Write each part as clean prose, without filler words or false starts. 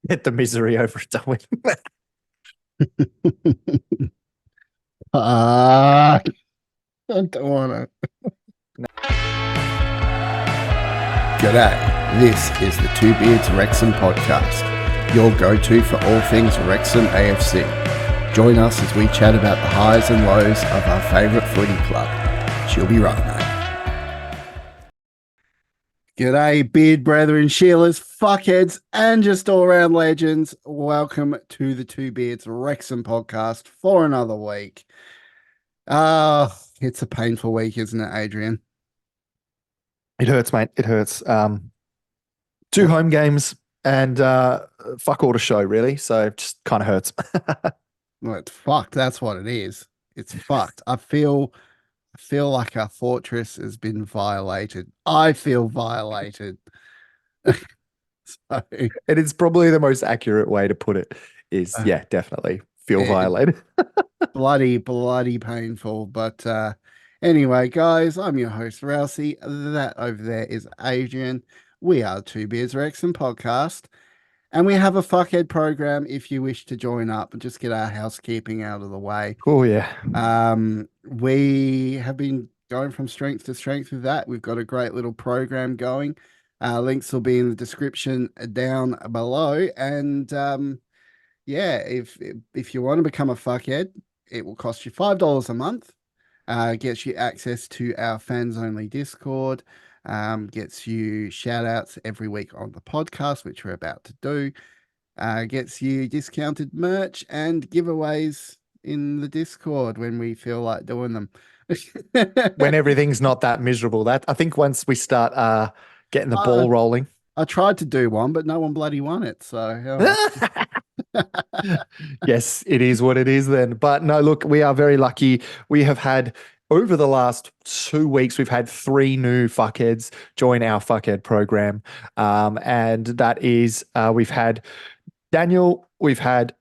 Get the misery over it, don't we? I don't want to. G'day, this is the Two Beards Wrexham Podcast, your go-to for all things Wrexham AFC. Join us as we chat about the highs and lows of our favourite footy club. She'll be right, mate. G'day, beard brethren, Sheilas, fuckheads, and just all-round legends. Welcome to the Two Beards Wrexham Podcast for another week. It's a painful week, isn't it, Adrian? It hurts, mate. It hurts. Two home games and fuck all to show, really. So it just kind of hurts. Well, it's fucked. That's what it is. It's fucked. I feel like our fortress has been violated. I feel violated. So, And it's probably the most accurate way to put it is, yeah, definitely feel violated. bloody painful. But anyway, guys, I'm your host, Rousey. That over there is Adrian. We are Two Beards Wrexham Podcast. And we have a fuckhead program if you wish to join up and just get our housekeeping out of the way. Oh, yeah. We have been going from strength to strength with that. We've got a great little program going. Links will be in the description down below. And yeah, if you want to become a fuckhead, it will cost you $5 a month. Gets you access to our fans only Discord. Gets you shout outs every week on the podcast, which we're about to do. Gets you discounted merch and giveaways in the Discord when we feel like doing them. When everything's not that miserable. That I think once we start getting the ball rolling. I tried to do one, but no one bloody won it. So yes, it is what it is then. But no, look, we are very lucky. We have had over the last 2 weeks, we've had 3 new fuckheads join our fuckhead program. And that is, we've had Daniel, we've had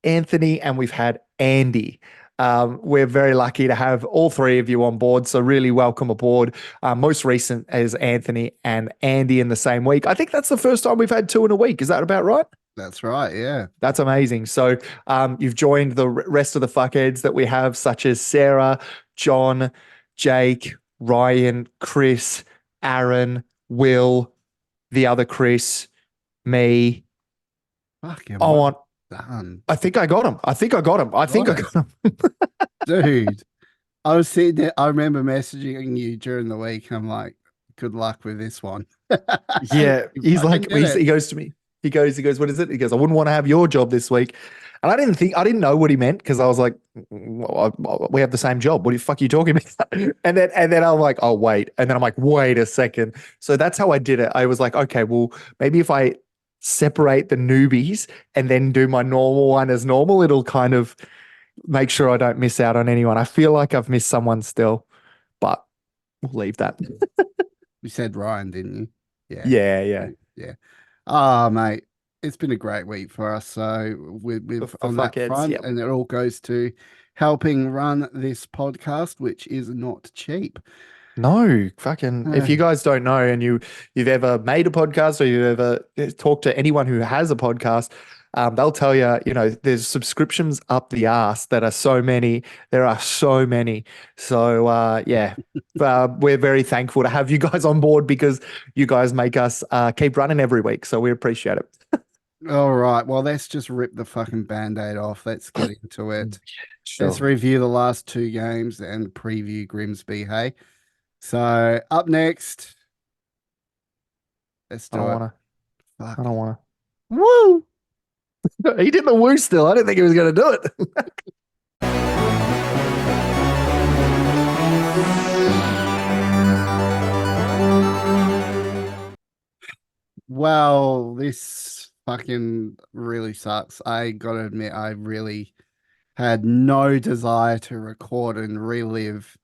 Anthony, and we've had Andy. We're very lucky to have all 3 of you on board. So really welcome aboard. Most recent is Anthony and Andy in the same week. I think that's the first time we've had 2 in a week. Is that about right? That's right. Yeah. That's amazing. So you've joined the rest of the fuckheads that we have, such as Sarah, John, Jake, Ryan, Chris, Aaron, Will, the other Chris, me. Fucking done. I think I got him. I think I got him. Dude, I was sitting there. I remember messaging you during the week. I'm like, good luck with this one. Yeah. He's like, he goes to me. He goes, what is it? He goes, I wouldn't want to have your job this week. And I didn't know what he meant because I was like, we have the same job. What the fuck are you talking about? And then I'm like, oh, wait. And then I'm like, wait a second. So that's how I did it. I was like, okay, well, maybe if I separate the newbies and then do my normal one as normal, it'll kind of make sure I don't miss out on anyone. I feel like I've missed someone still, but we'll leave that. You said Ryan, didn't you? Yeah. Oh, mate, it's been a great week for us. So we've on that front, yep. And it all goes to helping run this podcast, which is not cheap. No, fucking, if you guys don't know and you've ever made a podcast or you've ever talked to anyone who has a podcast, they'll tell you, there's subscriptions up the arse that are so many. There are so many. So, yeah, we're very thankful to have you guys on board because you guys make us keep running every week. So we appreciate it. All right. Well, let's just rip the fucking Band-Aid off. Let's get into it. Sure. Let's review the last 2 games and preview Grimsby, hey? So up next, let's do it. I don't want to. Woo! He did the woo still. I didn't think he was going to do it. Well, this fucking really sucks. I gotta admit, I really had no desire to record and relive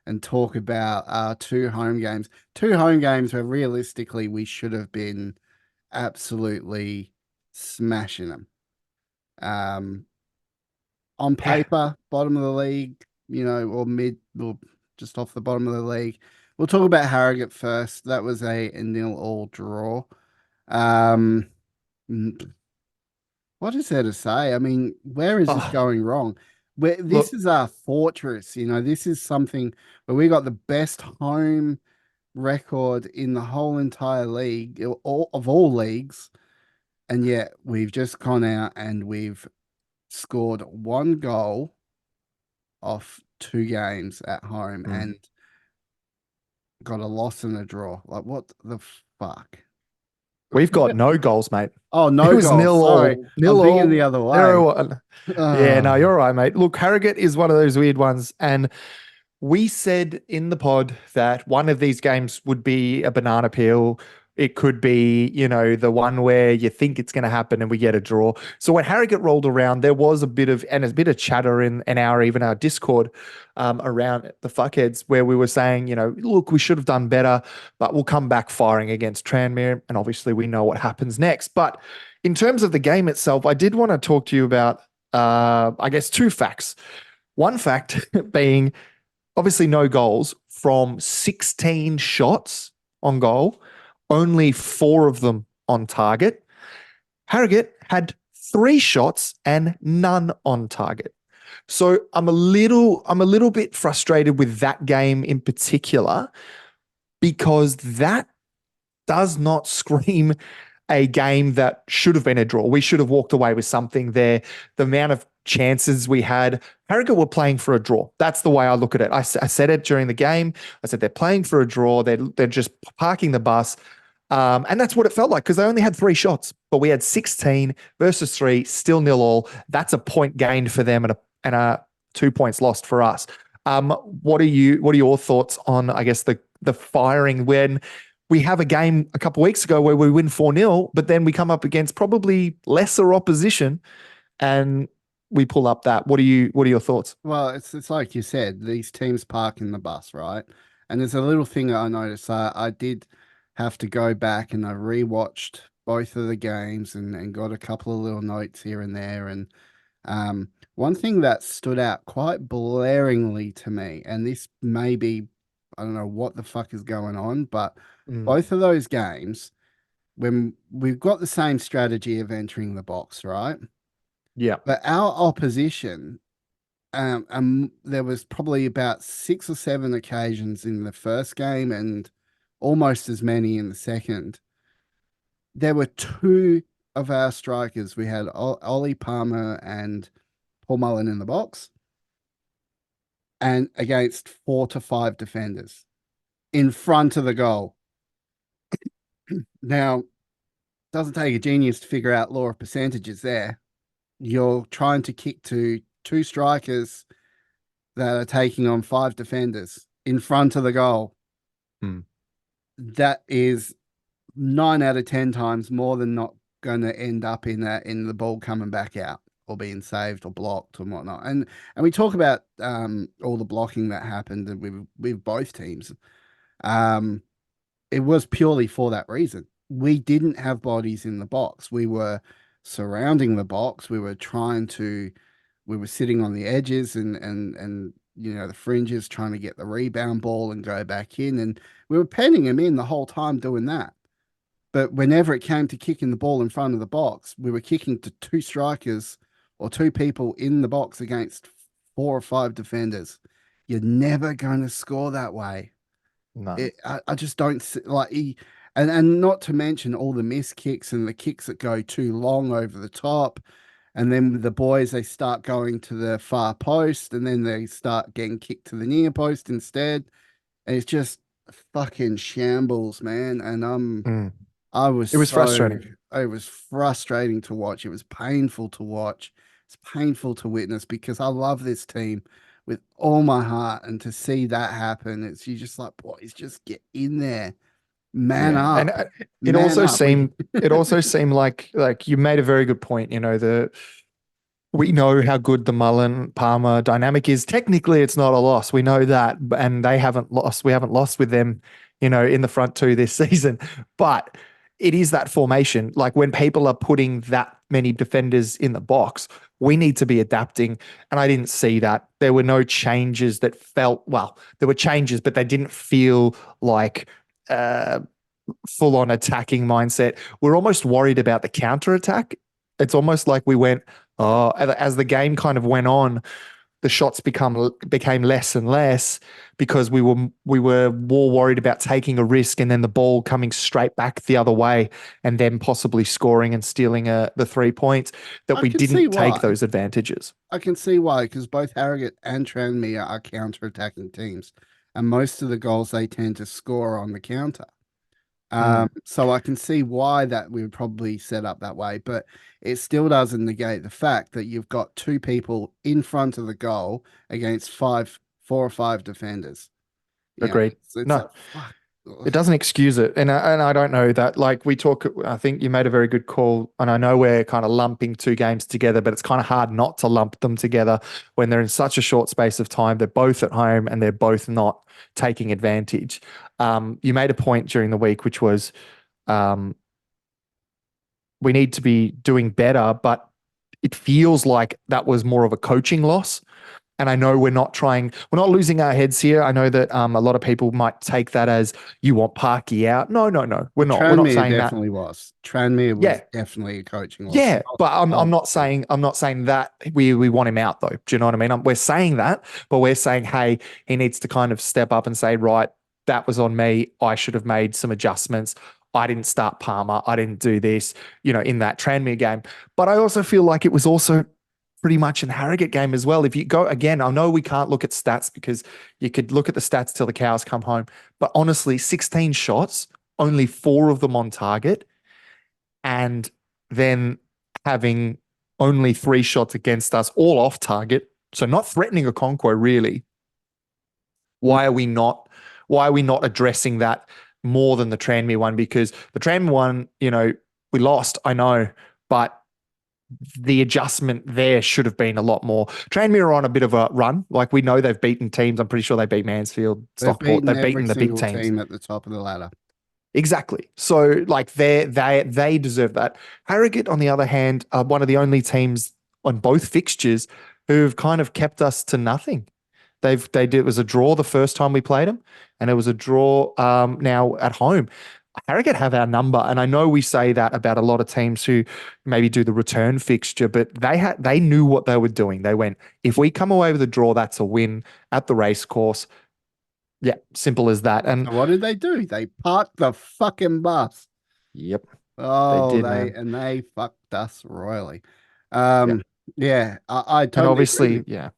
and talk about our 2 home games. 2 home games where realistically we should have been absolutely smashing them. On paper, bottom of the league, or mid, or just off the bottom of the league. We'll talk about Harrogate first. That was a 0-0 draw. What is there to say? I mean, where is this Oh, going wrong? This look, is our fortress, this is something where we got the best home record in the whole entire league, of all leagues, and yet we've just gone out and we've scored one goal off two games at home mm. and got a loss and a draw. Like, what the fuck? We've got no goals, mate. Oh, It no was goals. nil Sorry, all, I'm nil thinking the all, other way. 0-1. Yeah, no, Oh, you're right, mate. Look, Harrogate is one of those weird ones, and we said in the pod that one of these games would be a banana peel. It could be, the one where you think it's going to happen and we get a draw. So when Harrogate rolled around, there was a bit of chatter in our Discord around the fuckheads where we were saying, look, we should have done better, but we'll come back firing against Tranmere. And obviously we know what happens next. But in terms of the game itself, I did want to talk to you about, I guess, two facts. One fact being, obviously no goals from 16 shots on goal, only 4 of them on target. Harrogate had 3 shots and none on target. So I'm a little bit frustrated with that game in particular because that does not scream a game that should have been a draw. We should have walked away with something there. The amount of chances we had, Harrogate were playing for a draw. That's the way I look at it. I said it during the game. I said they're playing for a draw. They're just parking the bus. And that's what it felt like because they only had 3 shots, but we had 16 versus 3, still nil all. That's a point gained for them and a 2 points lost for us. What are your thoughts on, I guess, the firing when we have a game a couple of weeks ago where we win 4-0, but then we come up against probably lesser opposition and we pull up that. What are your thoughts? well, it's like you said, these teams park in the bus, right? And there's a little thing that I noticed. I did have to go back and I rewatched both of the games and got a couple of little notes here and there. And one thing that stood out quite blaringly to me, and this may be, I don't know what the fuck is going on, but Mm, both of those games, when we've got the same strategy of entering the box, right? yeah. But our opposition, there was probably about 6 or 7 occasions in the first game and almost as many in the second. There were 2 of our strikers. We had Ollie Palmer and Paul Mullen in the box, and against 4 to 5 defenders in front of the goal. Now, it doesn't take a genius to figure out law of percentages there. You're trying to kick to 2 strikers that are taking on 5 defenders in front of the goal. Hmm. That is 9 out of 10 times more than not going to end up in the ball coming back out or being saved or blocked and whatnot. And we talk about all the blocking that happened with both teams. Um, it was purely for that reason. We didn't have bodies in the box. We were surrounding the box. We were sitting on the edges and the fringes trying to get the rebound ball and go back in. And we were penning him in the whole time doing that. But whenever it came to kicking the ball in front of the box, we were kicking to 2 strikers or 2 people in the box against 4 or 5 defenders. You're never going to score that way. No. I just don't like and not to mention all the missed kicks and the kicks that go too long over the top. And then the boys, they start going to the far post and then they start getting kicked to the near post instead. And it's just fucking shambles, man. And Mm. I was It was frustrating. it was frustrating to watch. It was painful to watch. It's painful to witness because I love this team with all my heart. And to see that happen, it's you just like, boys, just get in there. Man Yeah, and up. it Man also up. seemed it also seemed like you made a very good point. We know how good the Mullen Palmer dynamic is. Technically, it's not a loss. We know that, and they haven't lost. We haven't lost with them, in the front 2 this season. But it is that formation. Like when people are putting that many defenders in the box, we need to be adapting. And I didn't see that. There were no changes that felt well. There were changes, but they didn't feel like full on attacking mindset. We're almost worried about the counter attack it's almost like we went, oh, as the game kind of went on, the shots became less and less because we were more worried about taking a risk and then the ball coming straight back the other way and then possibly scoring and stealing the 3 points, that I we can see didn't take why. those advantages. I can see why, because both Harrogate and Tranmere are counter-attacking teams, and most of the goals they tend to score on the counter. Mm, So I can see why that we would probably set up that way, but it still doesn't negate the fact that you've got two people in front of the goal against four or five defenders. You know, agreed. it's No, a fuck. it doesn't excuse it. And I don't know that, like, we talk, I think you made a very good call. And I know we're kind of lumping two games together, but it's kind of hard not to lump them together when they're in such a short space of time. They're both at home and they're both not taking advantage. You made a point during the week, which was um, we need to be doing better, but it feels like that was more of a coaching loss. And I know we're not losing our heads here. I know that a lot of people might take that as you want Parky out. No, no, no, we're Well, not. We're not Tranmere saying that. definitely was. Tranmere was Yeah, definitely a coaching loss. yeah, but I'm Oh, not saying that we want him out though. Do you know what I mean? We're saying that, but we're saying, hey, he needs to kind of step up and say, right, that was on me. I should have made some adjustments. I didn't start Palmer. I didn't do this, in that Tranmere game. But I also feel like it was also pretty much in Harrogate game as well. If you go again, I know we can't look at stats because you could look at the stats till the cows come home. But honestly, 16 shots, only four of them on target, and then having only three shots against us, all off target. So not threatening a conquo really. mm, Why are we not? Why are we not addressing that more than the Tranmere one? Because the Tranmere one, we lost. I know, but the adjustment there should have been a lot more. Tranmere are on a bit of a run. Like, we know they've beaten teams. I'm pretty sure they beat Mansfield, they've Stockport. beaten They've every beaten the big single teams. team at the top of the ladder. Exactly. So, like, they deserve that. Harrogate, on the other hand, are one of the only teams on both fixtures who've kind of kept us to nothing. It was a draw the first time we played them, and it was a draw now at home. Harrogate have our number, and I know we say that about a lot of teams who maybe do the return fixture, but they knew what they were doing. They went, if we come away with a draw, that's a win at the racecourse. Yeah, simple as that. And So what did they do? They parked the fucking bus. yep, they Oh, did, man. they fucked us royally. Yeah. Yeah, I And totally agree with obviously, you. yeah,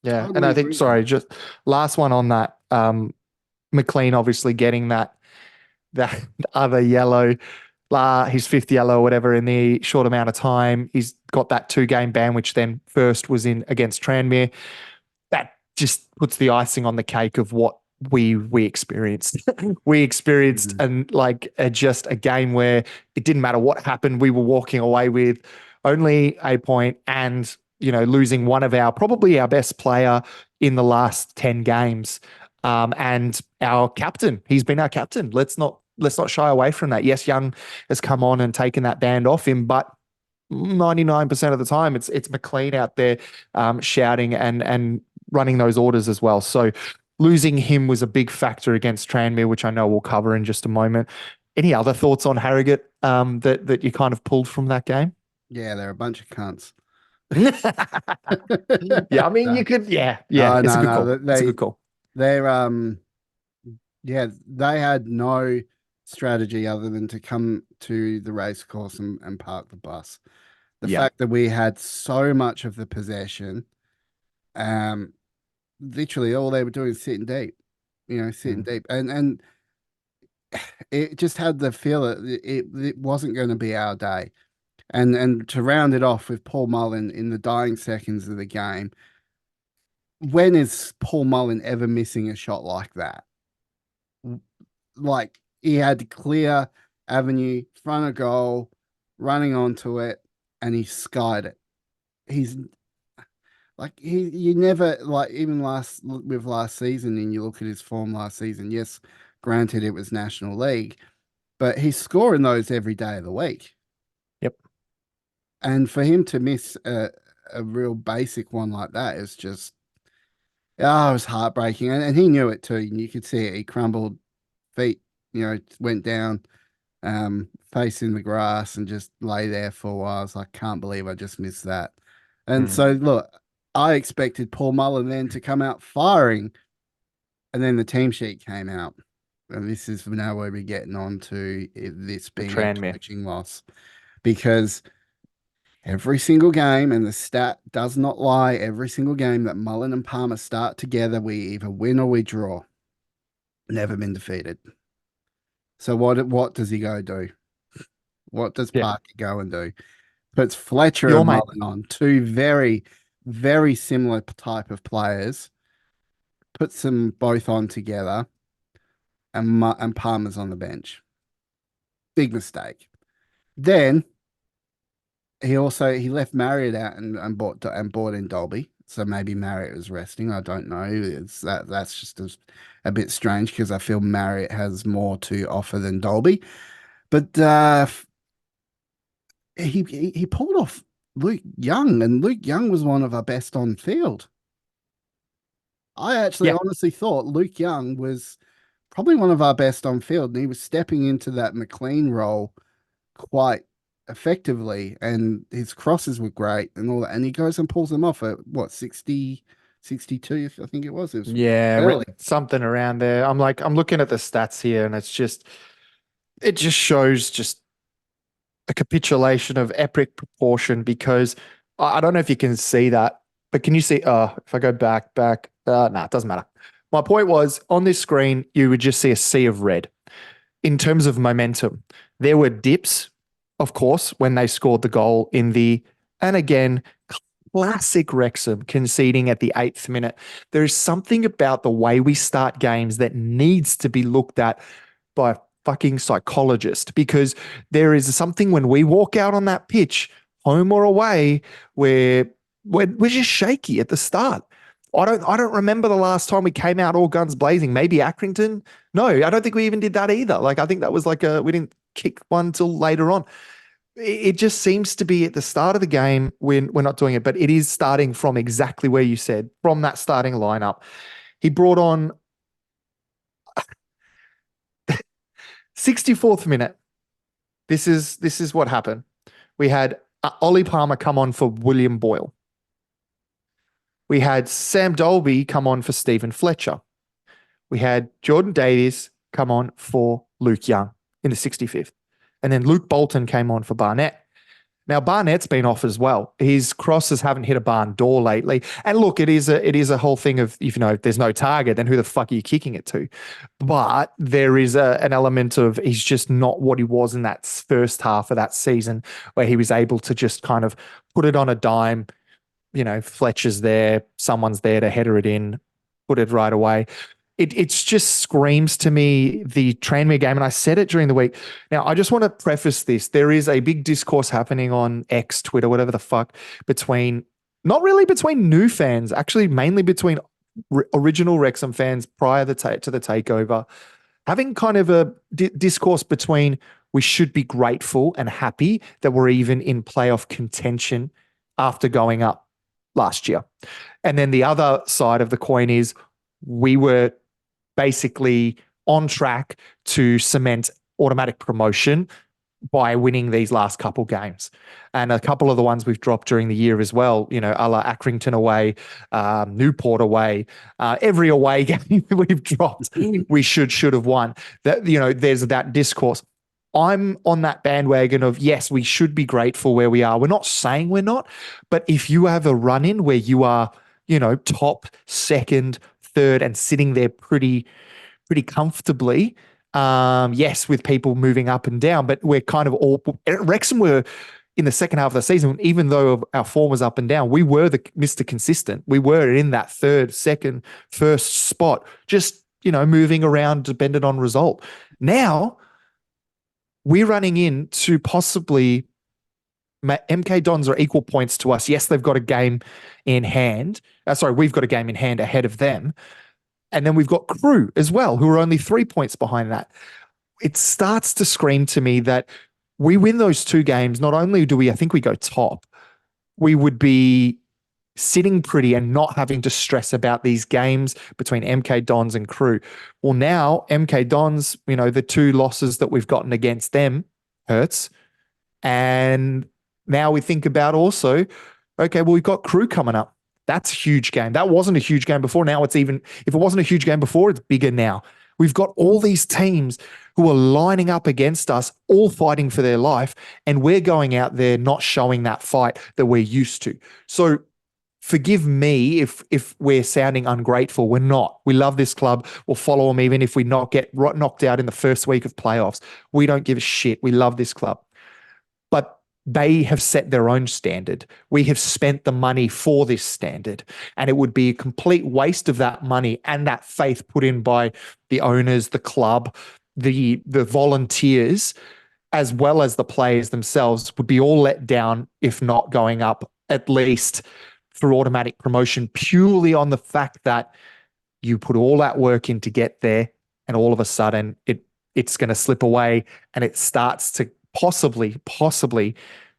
yeah. And Totally I think, agree with you. sorry, just last one on that. McLean obviously getting that other yellow, his fifth yellow or whatever in the short amount of time. He's got that 2 game ban, which then first was in against Tranmere. That just puts the icing on the cake of what we experienced. We experienced Mhm. and like just a game where it didn't matter what happened. We were walking away with only a point and losing one of probably our best player in the last 10 games. And our captain, he's been our captain. Let's not shy away from that. Yes, Young has come on and taken that band off him, but 99% of the time it's McLean out there shouting and running those orders as well. So losing him was a big factor against Tranmere, which I know we'll cover in just a moment. Any other thoughts on Harrogate that you kind of pulled from that game? Yeah, they're a bunch of cunts. Yeah, I mean, No, you could, yeah, yeah, no, it's a no, good no. call. It's a good call. They're yeah, they had no strategy other than to come to the race course and park the bus. The Yeah. fact that we had so much of the possession, um, literally all they were doing is sitting deep, sitting Mm. deep, and it just had the feel that it wasn't going to be our day. And to round it off with Paul Mullen in the dying seconds of the game, when is Paul Mullen ever missing a shot like that? Like, he had clear avenue, front of goal, running onto it, and he skied it. He's like you never, like, even last season, and you look at his form last season. Yes, granted it was National League, but he's scoring those every day of the week. Yep. And for him to miss a real basic one like that is just, it was heartbreaking. And he knew it too. And you could see it. He crumbled, feet, went down. face in the grass and just lay there for a while. I was like, can't believe I just missed that. And Mm. so, look, I expected Paul Mullen then to come out firing, and then the team sheet came out. And this is now where we're getting on to this The being a Tranmere. coaching loss, because every single game, and the stat does not lie, every single game that Mullen and Palmer start together, we either win or we draw. Never been defeated. So what does he go do? What does Yeah. Parky go and do? Puts Fletcher Your and mate. Mullen on, two very, very similar type of players, puts them both on together, and Palmer's on the bench. Big mistake. Then he left Marriott out and bought in Dolby. So maybe Marriott was resting. I don't know. That's just a bit strange, because I feel Marriott has more to offer than Dolby. But he pulled off Luke Young, and Luke Young was one of our best on field. I actually Yeah. honestly thought Luke Young was probably one of our best on field, and he was stepping into that McLean role quite effectively, and his crosses were great and all that. And he goes and pulls them off at what, 60, 62, I think it was. It was Yeah, early. something around there. I'm looking at the stats here, and it just shows just a capitulation of epic proportion, because I don't know if you can see that, but can you see? If I go back, it doesn't matter. My point was, on this screen, you would just see a sea of red. In terms of momentum, there were dips, of course, when they scored the goal and again, classic Wrexham conceding at the 8th minute. There is something about the way we start games that needs to be looked at by a fucking psychologist, because there is something when we walk out on that pitch, home or away, where we're just shaky at the start. I don't remember the last time we came out all guns blazing. Maybe Accrington. No, I don't think we even did that either. Like, I think that was we didn't kick one till later on. It just seems to be at the start of the game when we're not doing it, but it is starting from exactly where you said, from that starting lineup. He brought on 64th minute. This is what happened. We had Ollie Palmer come on for William Boyle. We had Sam Dolby come on for Stephen Fletcher. We had Jordan Davies come on for Luke Young in the 65th. And then Luke Bolton came on for Barnett. Now, Barnett's been off as well. His crosses haven't hit a barn door lately. And look, it is a whole thing of, if there's no target, then who the fuck are you kicking it to? But there is an element of he's just not what he was in that first half of that season, where he was able to just kind of put it on a dime. Fletcher's there, someone's there to header it in, put it right away. It's just screams to me the Tranmere game, and I said it during the week. Now, I just want to preface this. There is a big discourse happening on X, Twitter, whatever the fuck, not really between new fans, actually mainly between original Wrexham fans prior to the takeover, having kind of a discourse between we should be grateful and happy that we're even in playoff contention after going up last year. And then the other side of the coin is we were basically on track to cement automatic promotion by winning these last couple games. And a couple of the ones we've dropped during the year as well, a la Accrington away, Newport away, every away game we've dropped, we should have won. That, there's that discourse. I'm on that bandwagon of, yes, we should be grateful where we are. We're not saying we're not, but if you have a run in where you are, top, second, third, and sitting there pretty comfortably. Yes, with people moving up and down, but we're kind of all Wrexham were in the second half of the season, even though our form was up and down, we were the Mr. Consistent. We were in that third, second, first spot, just, moving around dependent on result. Now we're running into possibly MK Dons are equal points to us. Yes, they've got a game in hand. We've got a game in hand ahead of them. And then we've got Crew as well, who are only 3 points behind that. It starts to scream to me that we win those two games. Not only do I think we go top, we would be sitting pretty and not having to stress about these games between MK Dons and Crew. Well, now MK Dons, the two losses that we've gotten against them hurts. And now we think about also, okay, well, we've got Crew coming up. That's a huge game. That wasn't a huge game before. Now it's even, if it wasn't a huge game before, it's bigger now. We've got all these teams who are lining up against us, all fighting for their life, and we're going out there not showing that fight that we're used to. So forgive me if we're sounding ungrateful. We're not. We love this club. We'll follow them even if we not get knocked out in the first week of playoffs. We don't give a shit. We love this club. But they have set their own standard. We have spent the money for this standard, and it would be a complete waste of that money and that faith put in by the owners, the club, the volunteers, as well as the players themselves, would be all let down if not going up at least through automatic promotion, purely on the fact that you put all that work in to get there, and all of a sudden it's going to slip away, and it starts to possibly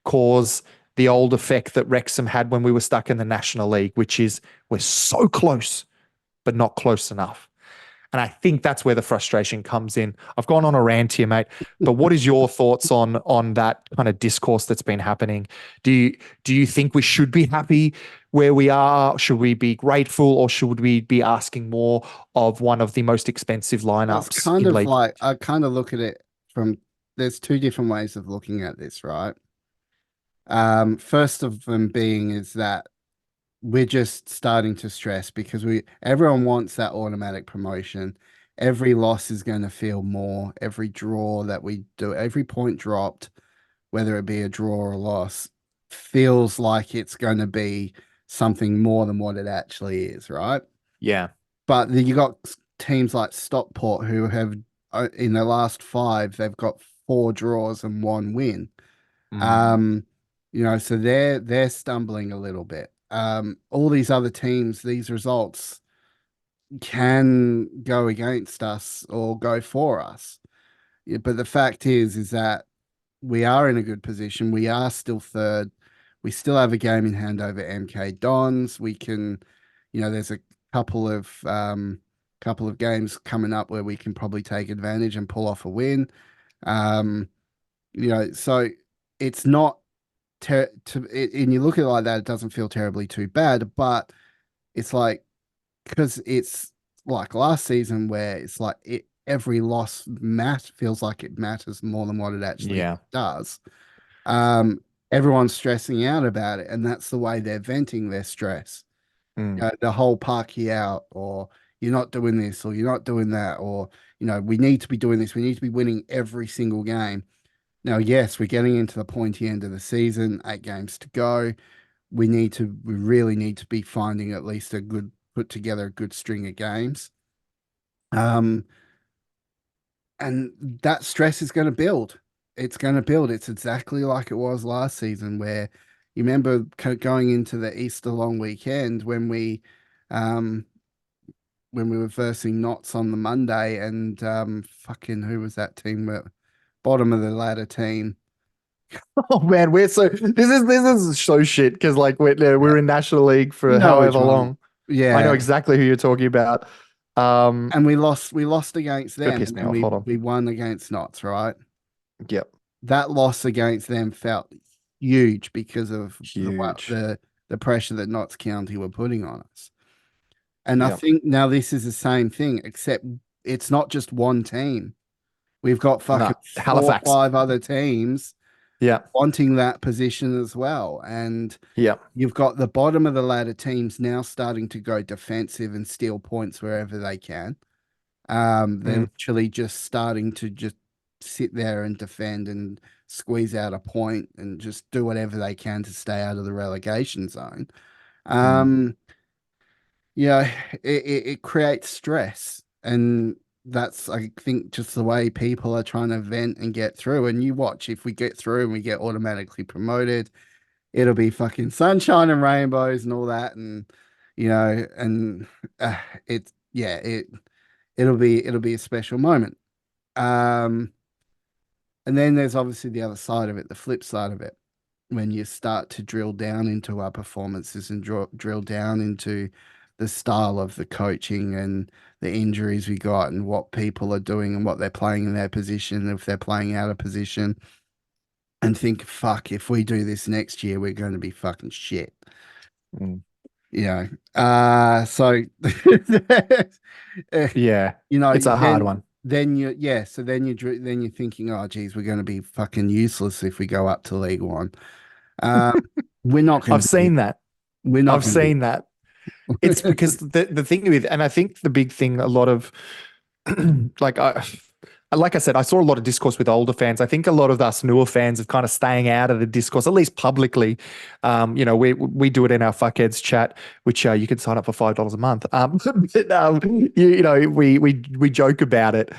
cause the old effect that Wrexham had when we were stuck in the National League, which is we're so close, but not close enough. And I think that's where the frustration comes in. I've gone on a rant here, mate, but what is your thoughts on that kind of discourse that's been happening? Do you think we should be happy where we are? Should we be grateful, or should we be asking more of one of the most expensive lineups in league? I kind of look at it from, there's two different ways of looking at this, right? First of them being is that we're just starting to stress because everyone wants that automatic promotion. Every loss is going to feel more. Every draw that we do, every point dropped, whether it be a draw or a loss, feels like it's going to be something more than what it actually is, right? Yeah. But you got teams like Stockport who have, in the last 5, they've got 4 draws and 1 win. So they're stumbling a little bit. All these other teams, these results can go against us or go for us. Yeah, but the fact is that we are in a good position. We are still third. We still have a game in hand over MK Dons. We can, there's a couple of games coming up where we can probably take advantage and pull off a win. So it's not and you look at it like that, it doesn't feel terribly too bad, but it's like, because it's like last season where it's like every loss feels like it matters more than what it actually does. Everyone's stressing out about it, and that's the way they're venting their stress. The whole parky out, or you're not doing this, or you're not doing that, or we need to be doing this, we need to be winning every single game. Now, yes, we're getting into the pointy end of the season, 8 games to go. We really need to be finding at least put together a good string of games. And that stress is going to build. It's going to build. It's exactly like it was last season, where you remember going into the Easter long weekend when we were versing Knots on the Monday, and who was that team? Bottom of the ladder team. Oh man, this is so shit because like we're in National League for however long. Yeah, I know exactly who you're talking about. And we lost against them, and then we won against Knots, right? Yep. That loss against them felt huge because of Huge. the pressure that Notts County were putting on us. And I think now this is the same thing, except it's not just one team. We've got fucking 4 Halifax. or 5 other teams Yeah. wanting that position as well. And yeah, you've got the bottom of the ladder teams now starting to go defensive and steal points wherever they can. They're literally just starting to just sit there and defend and squeeze out a point and just do whatever they can to stay out of the relegation zone. It creates stress, and that's, I think, just the way people are trying to vent and get through. And you watch, if we get through and we get automatically promoted, it'll be fucking sunshine and rainbows and all that, and it'll be a special moment. And then there's obviously the other side of it, the flip side of it. when you start to drill down into our performances and drill down into the style of the coaching and the injuries we got and what people are doing and what they're playing in their position, if they're playing out of position, and think, fuck, if we do this next year, we're going to be fucking shit. Mm. You know, so Yeah, you know, it's a hard one. then so then you're thinking, oh, geez, we're going to be fucking useless if we go up to League One. Um, we're not going I've to be. seen that. We're not I've going to be. seen that. It's because the thing with, and I think the big thing, a lot of like like I said, I saw a lot of discourse with older fans. I think a lot of us newer fans are kind of staying out of the discourse, at least publicly. You know, we do it in our fuckheads chat, which you can sign up for $5 a month. But, you know, we joke about it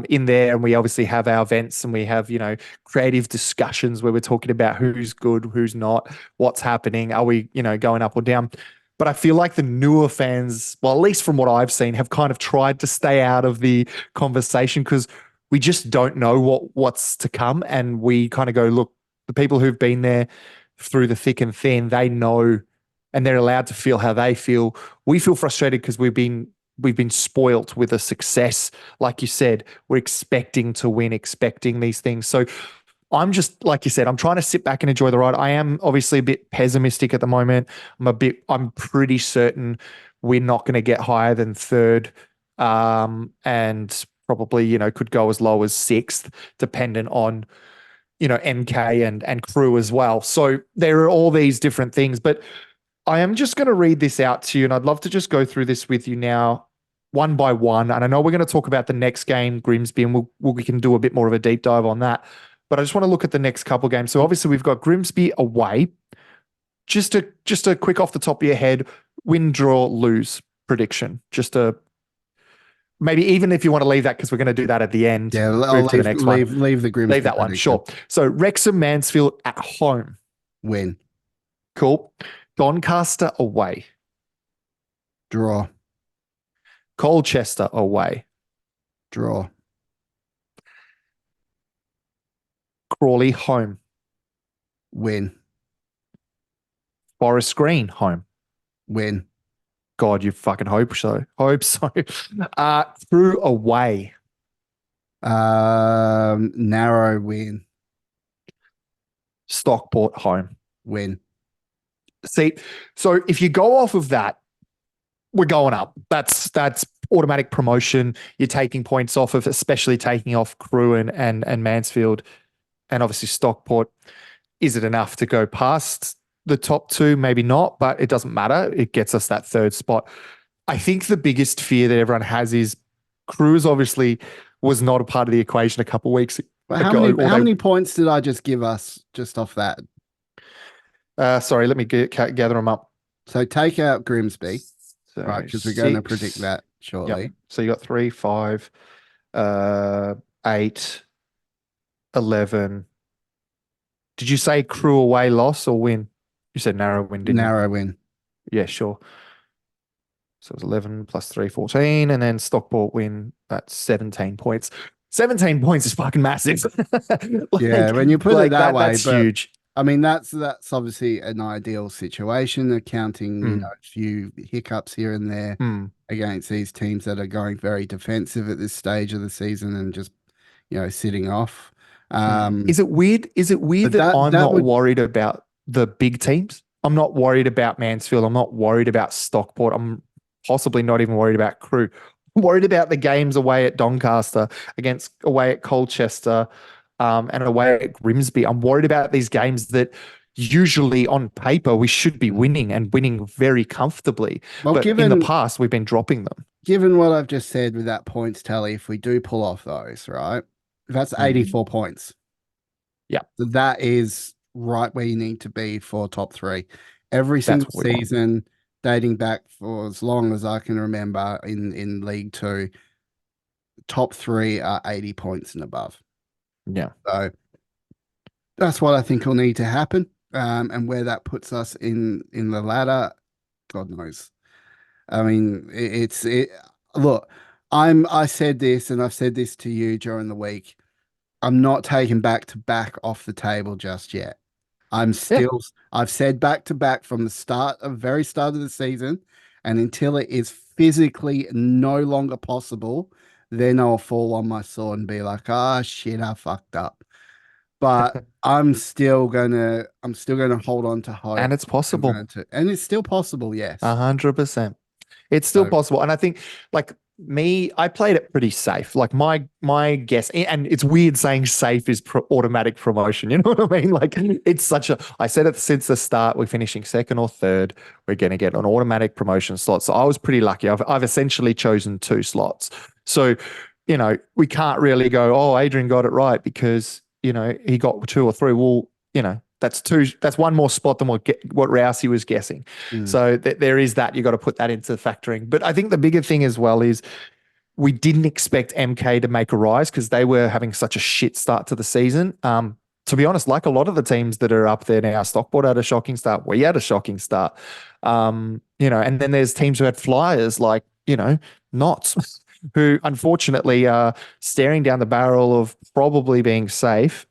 in there, and we obviously have our events, and we have, you know, creative discussions where we're talking about who's good, who's not, what's happening, are we, you know, going up or down. But I feel like the newer fans, well, at least from what I've seen, have kind of tried to stay out of the conversation because we just don't know what's to come. And we kind of go, look, the people who've been there through the thick and thin, they know, and they're allowed to feel how they feel. We feel frustrated because we've been spoilt with a success. Like you said, we're expecting to win, expecting these things. So I'm just, like you said, I'm trying to sit back and enjoy the ride. I am obviously a bit pessimistic at the moment. I'm pretty certain we're not going to get higher than third, and probably, you know, could go as low as sixth, dependent on, you know, MK and crew as well. So there are all these different things, but I am just going to read this out to you, and I'd love to just go through this with you now, one by one. And I know we're going to talk about the next game, Grimsby, and we can do a bit more of a deep dive on that. But I just want to look at the next couple games. So obviously we've got Grimsby away. Just a quick off the top of your head, win, draw, lose prediction. Just a maybe, even if you want to leave that because we're going to do that at the end. Yeah, I'll move to the next one. leave the Grimsby Leave that one, prediction. sure. So Wrexham Mansfield at home. Win. Cool. Doncaster away. Draw. Colchester away. Draw. Crawley home. Win. Forest Green home. Win. God, you fucking hope so. Hope so. Through away. Narrow win. Stockport home. Win. See, so if you go off of that, we're going up. That's automatic promotion. You're taking points off of, especially taking off Crewe and Mansfield, and obviously Stockport. Is it enough to go past the top two? Maybe not, but it doesn't matter. It gets us that third spot. I think the biggest fear that everyone has is Crewe obviously was not a part of the equation a couple of weeks But ago. how many points did I just give us just off that? Sorry, let me gather them up. So take out Grimsby, So right? Because we're going to predict that shortly. Yep. So you got 3, 5, 8, 11. Did you say Crewe away loss or win? You said narrow win, didn't you? Narrow win. Yeah, sure. So it was 11 plus 3, 14. And then Stockport win, that's 17 points. 17 points is fucking massive. Yeah, when you put it that way, that's huge. I mean, that's obviously an ideal situation, accounting, you know, a few hiccups here and there against these teams that are going very defensive at this stage of the season and just, you know, sitting off. Is it weird? That I'm not worried about the big teams? I'm not worried about Mansfield. I'm not worried about Stockport. I'm possibly not even worried about Crewe. I'm worried about the games away at Doncaster, away at Colchester, and away at Grimsby. I'm worried about these games that usually on paper we should be winning and winning very comfortably. Well, but in the past, we've been dropping them. Given what I've just said with that points tally, if we do pull off those, right, that's 84 points. Yeah. So that is right where you need to be for top three. Every single season, dating back for as long as I can remember in League Two, top three are 80 points and above. Yeah. So that's what I think will need to happen. And where that puts us in the ladder, God knows. I mean, look, I said this, and I've said this to you during the week. I'm not taking back to back off the table just yet. Yeah. I've said back to back from the very start of the season, and until it is physically no longer possible, then I'll fall on my sword and be like, ah, shit, I fucked up. But I'm still gonna hold on to And hope. it's possible. And it's still possible, yes. 100%. It's still So, possible. And I think like me, I played it pretty safe. Like my guess, and it's weird saying safe is automatic promotion. You know what I mean? Like it's such a. I said it since the start. We're finishing second or third. We're going to get an automatic promotion slot. So I was pretty lucky. I've essentially chosen two slots. So we can't really go. Oh, Adrian got it right because he got two or three. Well, that's two. That's one more spot than what Rousey was guessing. mm, So there is that. You got to put that into factoring. But I think the bigger thing as well is we didn't expect MK to make a rise because they were having such a shit start to the season. To be honest, like a lot of the teams that are up there now, Stockport had a shocking start. We had a shocking start. And then there's teams who had flyers like, Knots, who unfortunately are staring down the barrel of probably being safe.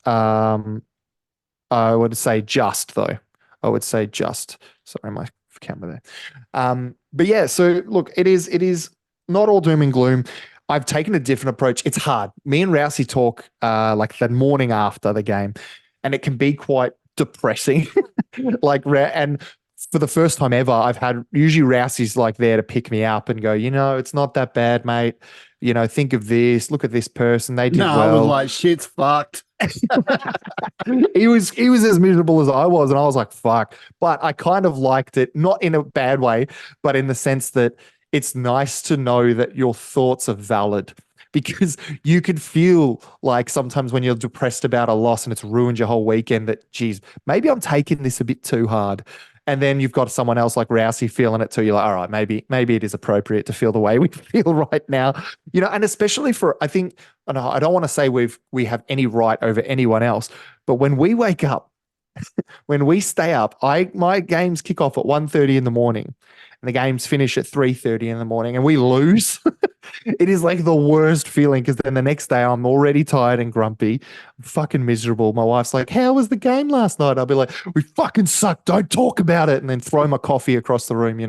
I would say just though. I would say just. Sorry, my camera there. But yeah, so look, it is not all doom and gloom. I've taken a different approach. It's hard. Me and Rousey talk like the morning after the game, and it can be quite depressing. And for the first time ever, I've had usually Rousey's like there to pick me up and go, it's not that bad, mate. Think of this. Look at this person. They did no, I was well. like, shit's fucked. He was as miserable as I was, and I was like, fuck. But I kind of liked it, not in a bad way, but in the sense that it's nice to know that your thoughts are valid. Because you could feel like sometimes when you're depressed about a loss and it's ruined your whole weekend, that, geez, maybe I'm taking this a bit too hard. And then you've got someone else like Rousey feeling it too. You're like, all right, maybe it is appropriate to feel the way we feel right now. And especially for, I think, and I don't want to say we have any right over anyone else, but when we wake up, when we stay up, my games kick off at 1:30 in the morning and the games finish at 3:30 in the morning and we lose. It is like the worst feeling because then the next day I'm already tired and grumpy. I'm fucking miserable. My wife's like, how was the game last night? I'll be like, we fucking suck. Don't talk about it. And then throw my coffee across the room,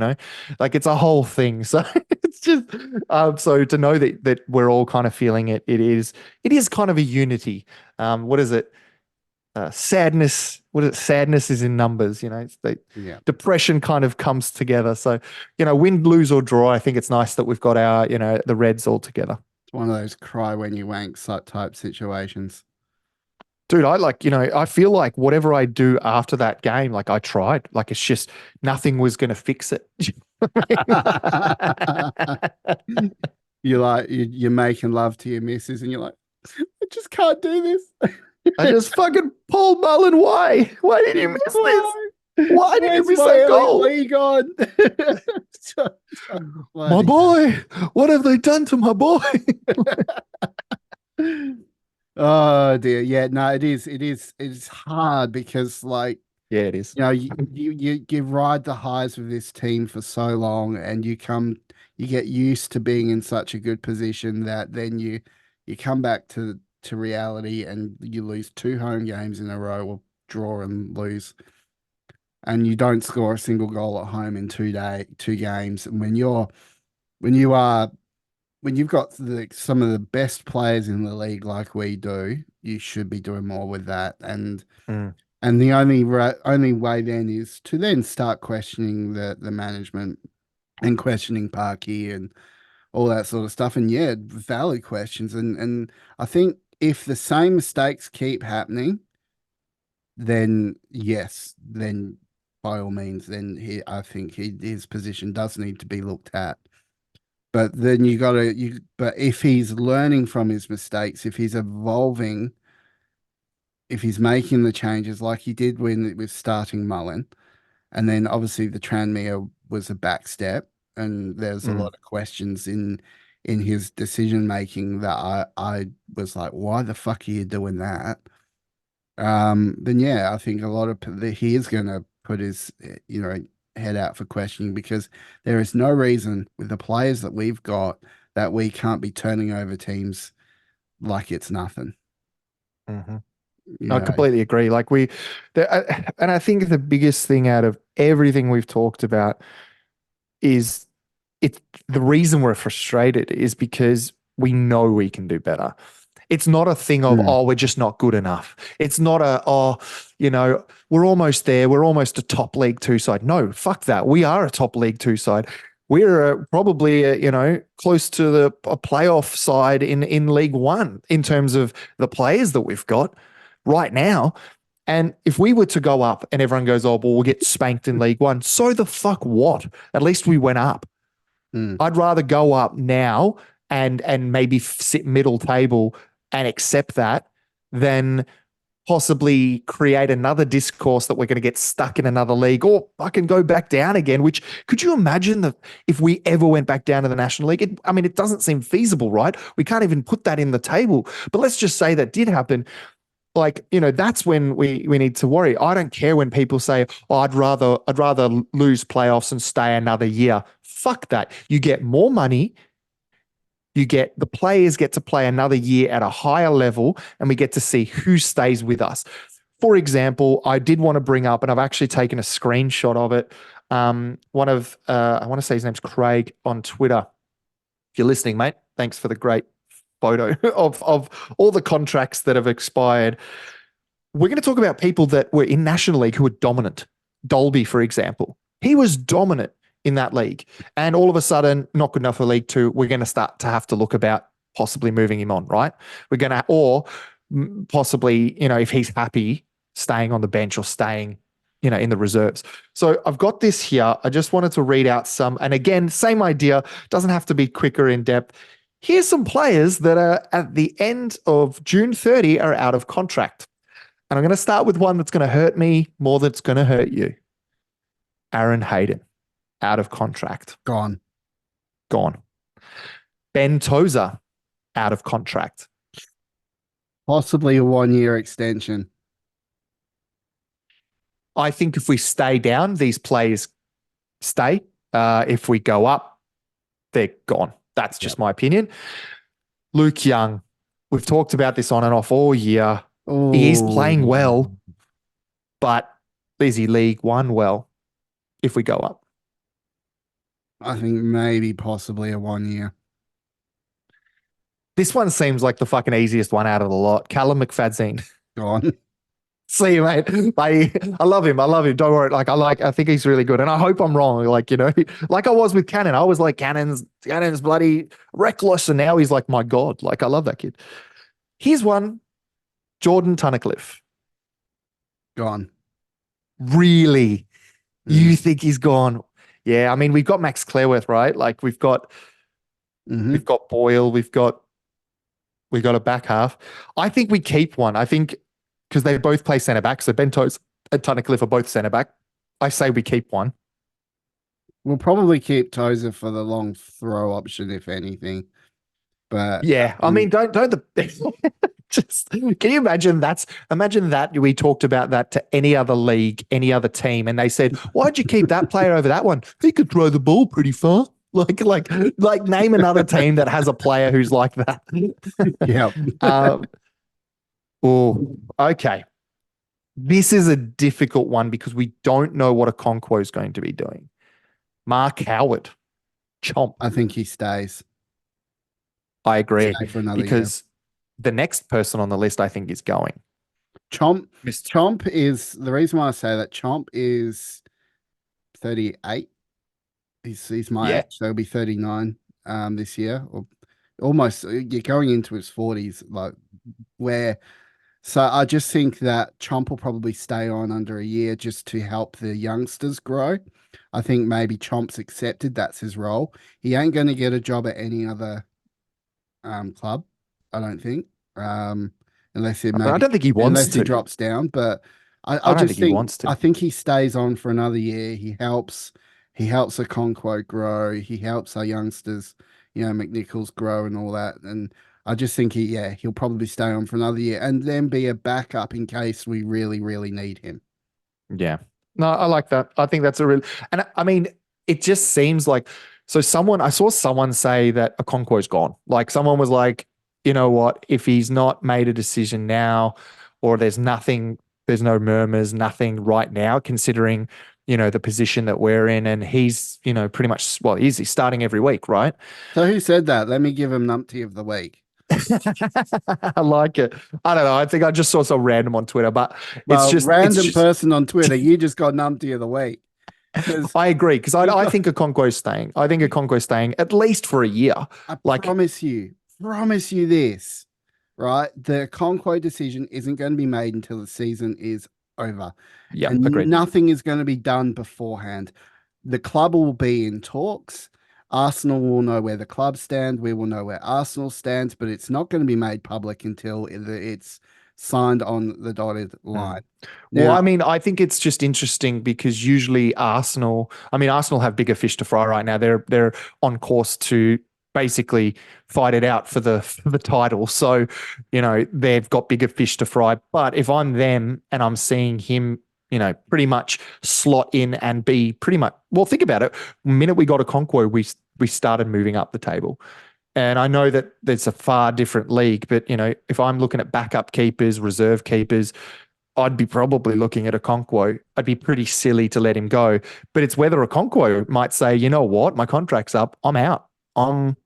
Like it's a whole thing. So it's just so to know that we're all kind of feeling it, it is kind of a unity. What is it? Sadness. What is it? Sadness is in numbers. It's Yeah. depression kind of comes together. So win, lose or draw. I think it's nice that we've got our the Reds all together. It's one of those cry when you wank type situations. Dude, I feel like whatever I do after that game, like I tried, like it's just nothing was going to fix it. You're making love to your missus and you're like, I just can't do this. I just fucking Paul Mullen. Why? Why did you miss this? Why did you Where's miss my that early goal? league on? My boy, what have they done to my boy? Oh dear. Yeah, no, it's hard because Yeah, it is. you ride the highs of this team for so long and you get used to being in such a good position that then you come back to reality and you lose two home games in a row or draw and lose and you don't score a single goal at home in 2 games. And when you've got some of the best players in the league like we do, you should be doing more with that. Mm. And the only way then is to then start questioning the management and questioning Parky and all that sort of stuff. And yeah, valid questions. And I think if the same mistakes keep happening, then yes, then by all means, then I think his position does need to be looked at. But then but if he's learning from his mistakes, if he's evolving, if he's making the changes like he did when with starting Mullen, and then obviously the Tranmere was a back step, and there's a Mm. lot of questions in his decision making that I was like, why the fuck are you doing that? Then yeah, I think a lot of he is going to put his head out for questioning because there is no reason with the players that we've got that we can't be turning over teams like it's nothing. Mm-hmm. I Yeah. completely agree. And I think the biggest thing out of everything we've talked about is it's the reason we're frustrated is because we know we can do better. It's not a thing of, Mm. oh, we're just not good enough. It's not we're almost there. We're almost a top League Two side. No, fuck that. We are a top League Two side. We're probably, close to a playoff side in League One in terms of the players that we've got right now. And if we were to go up and everyone goes, oh, well, we'll get spanked in League One. So the fuck what? At least we went up. Mm. I'd rather go up now and maybe sit middle table and accept that than possibly create another discourse that we're going to get stuck in another league or I can go back down again, which could you imagine that if we ever went back down to the National League? It doesn't seem feasible, right? We can't even put that in the table. But let's just say that did happen. That's when we need to worry. I don't care when people say, oh, I'd rather lose playoffs and stay another year. Fuck that. You get more money. The players get to play another year at a higher level, and we get to see who stays with us. For example, I did want to bring up, and I've actually taken a screenshot of it. One of, I want to say his name's Craig on Twitter. If you're listening, mate, thanks for the great photo of all the contracts that have expired. We're going to talk about people that were in National League who were dominant. Dolby, for example, he was dominant in that league. And all of a sudden, not good enough for League Two. We're going to start to have to look about possibly moving him on, right? We're going to, or possibly, if he's happy staying on the bench or staying, in the reserves. So I've got this here. I just wanted to read out some, and again, same idea, doesn't have to be quicker in depth. Here's some players that are at the end of June 30 are out of contract. And I'm going to start with one that's going to hurt me more than it's going to hurt you. Aaron Hayden, out of contract. Gone. Ben Tozer, out of contract. Possibly a 1-year extension. I think if we stay down, these players stay. If we go up, they're gone. That's just my opinion. Luke Young, we've talked about this on and off all year. Oh. He is playing well, but is he League One well if we go up? I think maybe possibly a 1 year. This one seems like the fucking easiest one out of the lot. Callum McFadzean. Gone. See you, mate. I love him. Don't worry. I think he's really good. And I hope I'm wrong. Like I was with Cannon. I was like, Cannon's bloody reckless. And now he's like, my God. Like, I love that kid. Here's one. Jordan Tunnicliffe. Gone. Really? You think he's gone? Yeah. We've got Max Clareworth, right? Like we've got Boyle. We've got a back half. I think we keep one. I think because they both play centre back. So Ben Tozer and Tunnicliffe are both centre back. I say we keep one. We'll probably keep Tozer for the long throw option, if anything. But yeah, don't just can you imagine imagine that we talked about that to any other league, any other team, and they said, why'd you keep that player over that one? He could throw the ball pretty far. Like name another team that has a player who's like that. Yeah. Okay. This is a difficult one because we don't know what Okonkwo is going to be doing. Mark Howard, Chomp. I think he stays. I agree For another because the next person on the list I think is going. Chomp is the reason why I say that. Chomp is 38. He's my age, so he'll be 39 this year, or almost. You're going into his 40s, So I just think that Chomp will probably stay on under a year just to help the youngsters grow. I think maybe Chomp's accepted that's his role. He ain't going to get a job at any other club, I don't think, unless he I don't think he wants to. He drops down. But I don't just think he wants to. I think he stays on for another year. He helps Okonkwo grow. He helps our youngsters, McNichols grow and all that. And I just think he'll probably stay on for another year and then be a backup in case we really, really need him. Yeah. No, I like that. I think that's and it just seems like, I saw someone say that Okonkwo's gone. Like someone was like, you know what, if he's not made a decision now, or there's nothing, there's no murmurs, nothing right now, considering, the position that we're in. And he's, pretty much, well, he's starting every week, right? So who said that? Let me give him numpty of the week. I like it. I don't know. I think I just saw some random on Twitter, but Well, random person on Twitter, you just got numpty of the week. Because I agree. Because I think Okonkwo's staying. I think Okonkwo's staying at least for a year. I Like, promise you this, right? The Conquo decision isn't going to be made until the season is over. yeah, And agreed. nothing is going to be done beforehand. The club will be in talks. Arsenal will know where the club stand. We will know where Arsenal stands, but it's not going to be made public until it's signed on the dotted line. Well, Now, I mean, I think it's just interesting because usually Arsenal have bigger fish to fry right now. They're on course to basically fight it out for the title. So, they've got bigger fish to fry. But if I'm them and I'm seeing him, pretty much slot in and be pretty much, well, think about it. The minute we got a Conquo, we started moving up the table. And I know that it's a far different league, but if I'm looking at backup keepers, reserve keepers, I'd be probably looking at Okonkwo. I'd be pretty silly to let him go. But it's whether Okonkwo might say, you know what, my contract's up. I'm out. I'm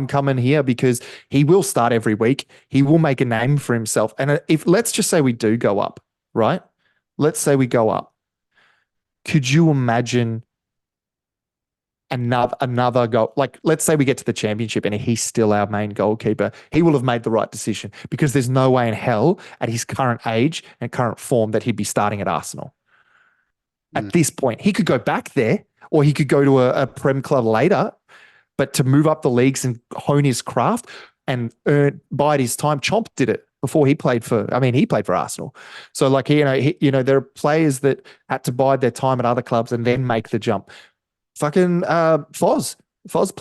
coming here, because he will start every week. He will make a name for himself. And if let's just say we do go up, right? Let's say we go up. Could you imagine another goal? Like, let's say we get to the championship and he's still our main goalkeeper. He will have made the right decision, because there's no way in hell at his current age and current form that he'd be starting at Arsenal. At this point, he could go back there, or he could go to a Prem club later, but to move up the leagues and hone his craft and bide his time. Chomp did it before he played for Arsenal. So like, there are players that had to bide their time at other clubs and then make the jump. Fucking Foz. Foz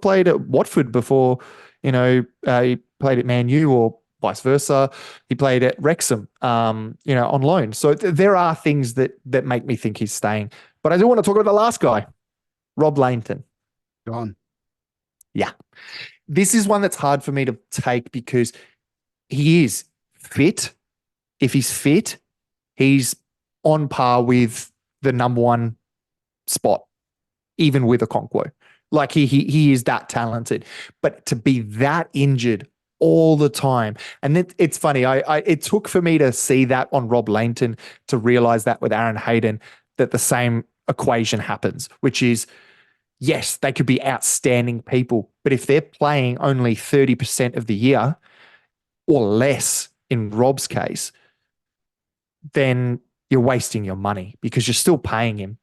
played at Watford before, he played at Man U, or vice versa. He played at Wrexham, on loan. So there are things that make me think he's staying. But I do want to talk about the last guy, Rob Lainton. gone. Yeah. This is one that's hard for me to take, because he is fit. If he's fit, he's on par with the number one spot, even with Okonkwo. Like, he is that talented. But to be that injured all the time, and it's funny, it took for me to see that on Rob Lainton to realize that with Aaron Hayden, that the same equation happens, which is, yes, they could be outstanding people, but if they're playing only 30% of the year or less in Rob's case, then you're wasting your money, because you're still paying him.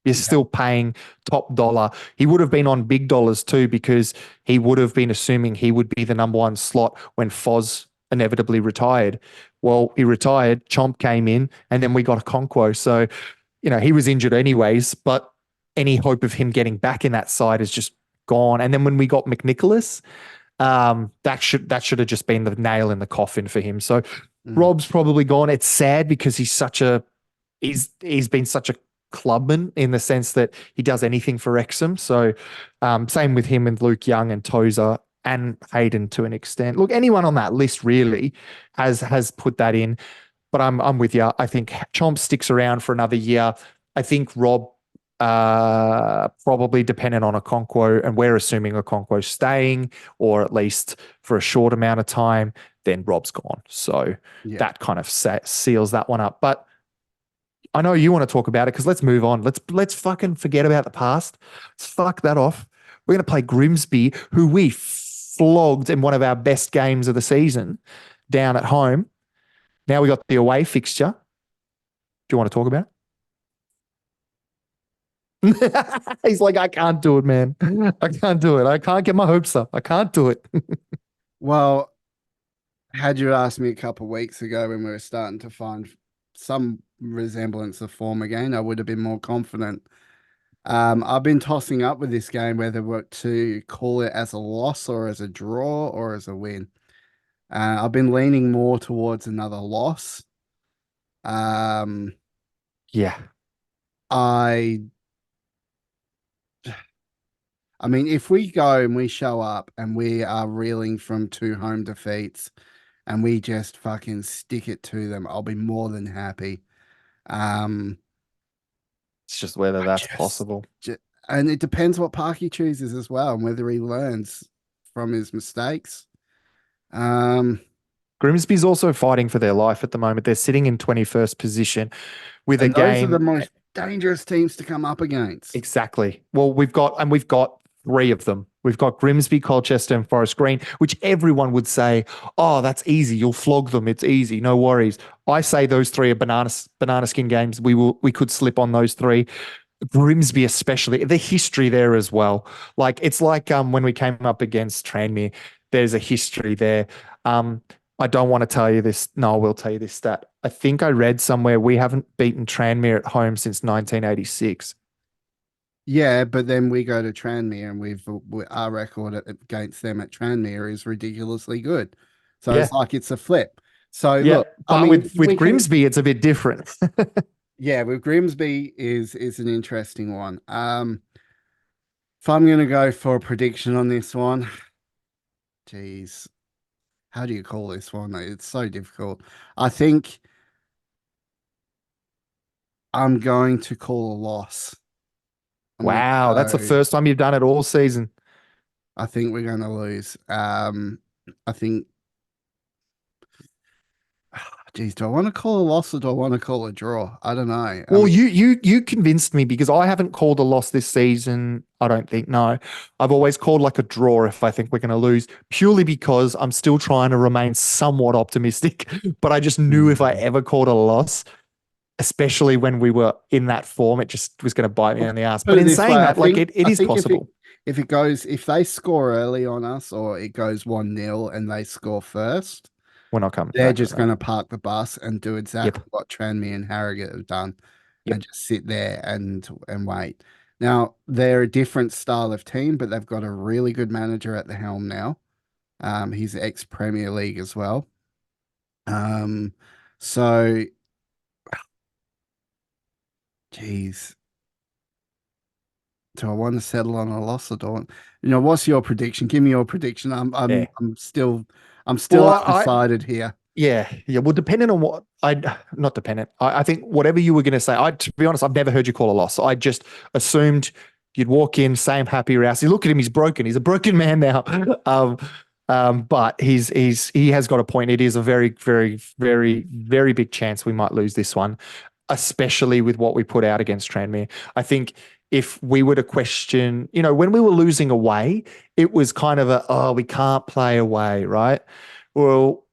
You're still paying top dollar. He would have been on big dollars too, because he would have been assuming he would be the number one slot when Foz inevitably retired. Well, he retired, Chomp came in, and then we got a Conquo. So, he was injured anyways, but any hope of him getting back in that side is just gone. And then when we got McNicholas, that should have just been the nail in the coffin for him. So Rob's probably gone. It's sad, because he's been such a clubman, in the sense that he does anything for Wrexham. So same with him and Luke Young and Tozer and Hayden to an extent. Look, anyone on that list really has put that in. But I'm with you. I think Chomp sticks around for another year. I think Rob, probably dependent on Okonkwo, and we're assuming Okonkwo's staying, or at least for a short amount of time, then Rob's gone. So that kind of seals that one up. But I know you want to talk about it, because let's move on. Let's fucking forget about the past. Let's fuck that off. We're going to play Grimsby, who we flogged in one of our best games of the season down at home. Now we got the away fixture. Do you want to talk about it? He's like, I can't do it, man. I can't do it. I can't get my hopes up. I can't do it. Well, had you asked me a couple of weeks ago when we were starting to find some resemblance of form again, I would have been more confident. I've been tossing up with this game whether to call it as a loss or as a draw or as a win. I've been leaning more towards another loss. Yeah. I mean, if we go and we show up and we are reeling from 2 home defeats, and we just fucking stick it to them, I'll be more than happy. Um, It's just whether I that's just, possible. and it depends what Parky chooses as well, and whether he learns from his mistakes. Um, Grimsby's also fighting for their life at the moment. They're sitting in 21st position with a and those are the game. most dangerous teams to come up against. Exactly. Well, we've got three of them. We've got Grimsby, Colchester, and Forest Green, which everyone would say, "Oh, that's easy. You'll flog them. It's easy. No worries." I say those three are banana skin games. We could slip on those three. Grimsby, especially the history there as well. Like it's like when we came up against Tranmere, there's a history there. Um, I don't want to tell you this. No, I will tell you this stat. I think I read somewhere we haven't beaten Tranmere at home since 1986. Yeah, but then we go to Tranmere, and our record against them at Tranmere is ridiculously good. So Yeah, it's like it's a flip. So yeah. look, I But mean, with we can, Grimsby, it's a bit different. yeah, with Grimsby is an interesting one. If I'm gonna go for a prediction on this one, geez, how do you call this one? It's so difficult. I think I'm going to call a loss. I'm gonna Wow, that's the go. first time you've done it all season. I think we're gonna lose. I think. Geez, do I want to call a loss or do I want to call a draw? I don't know. I Well, mean, you convinced me because I haven't called a loss this season. I don't think. No, I've always called like a draw if I think we're going to lose, purely because I'm still trying to remain somewhat optimistic. But I just knew if I mm, ever called a loss, especially when we were in that form, it just was going to bite me I'll in the ass. put But it in this way, saying that, like it I is think possible. if they score early on us or it goes 1-0 and they score first, We're not coming they're back from just that. going to park the bus and do Yep. exactly what Tranmere and Harrogate have done Yep. and just sit there and wait. Now, they're a different style of team, but they've got a really good manager at the helm now. He's ex Premier League as well. Um, so, geez, do I want to settle on a loss or do I want, what's your prediction? Give me your prediction. Yeah. I'm still Well, undecided here. yeah, yeah. Well, depending on what not dependent. I think whatever you were going to say. To be honest, I've never heard you call a loss. I just assumed you'd walk in, same happy Rouse. You look at him, he's broken. He's a broken man now. Um, but he has got a point. It is a very, very, very, very big chance we might lose this one, especially with what we put out against Tranmere. I think if we were to question, when we were losing away, it was kind of we can't play away, right? Well,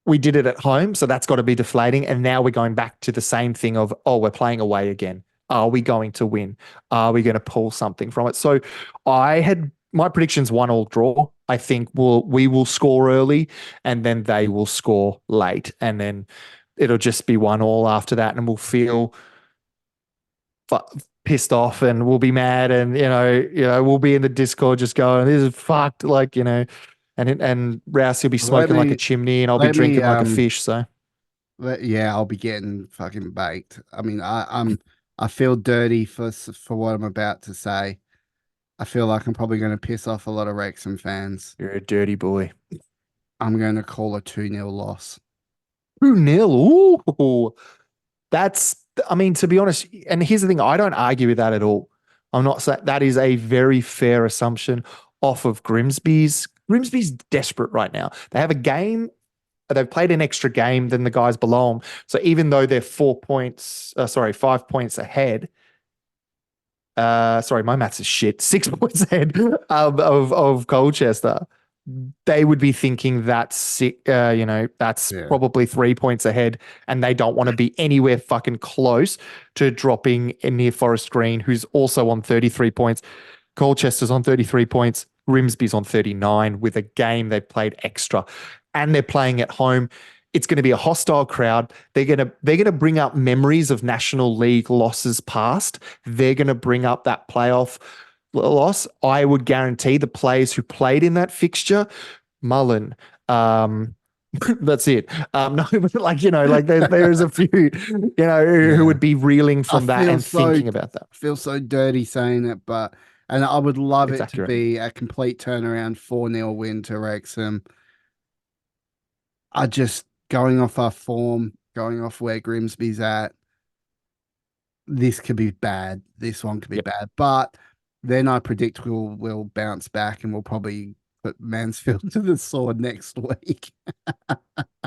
we did it at home, so that's got to be deflating. And now we're going back to the same thing of, we're playing away again. Are we going to win? Are we going to pull something from it? So I had my predictions 1-1 draw. I think we will score early and then they will score late. And then it'll just be 1-1 after that. And we'll feel pissed off and we'll be mad and we'll be in the Discord just going, this is fucked, and Rouse will be Let smoking like a me, chimney and I'll be let me, drinking like a fish. So yeah, I'll be getting fucking baked. I mean, I feel dirty for what I'm about to say. I feel like I'm probably going to piss off a lot of Wrexham fans. you're a dirty boy. I'm going to call a 2-0 loss. 2-0. Ooh, I mean, to be honest, and here's the thing, I don't argue with that at all. I'm not saying that is a very fair assumption off of Grimsby's. Grimsby's desperate right now. They have a game. They've played an extra game than the guys below them. So even though they're 5 points ahead, sorry, my maths is shit. 6 points ahead of Colchester. They would be thinking that's Yeah. probably 3 points ahead, and they don't want to be anywhere fucking close to dropping near Forest Green, who's also on 33 points. Colchester's on 33 points. Grimsby's on 39 with a game they've played extra, and they're playing at home. It's going to be a hostile crowd. They're going to bring up memories of National League losses past. They're going to bring up that playoff loss. I would guarantee the players who played in that fixture, Mullen, that's it. No, but there's a few, who Yeah. would be reeling I from that and thinking about that. feel so dirty saying it, and I would love It's it to accurate. be a complete turnaround 4-0 win to Wrexham. I just going off our form, going off where Grimsby's at. This could be bad. This one could be Yep. bad, but then I predict we'll bounce back and we'll probably put Mansfield to the sword next week.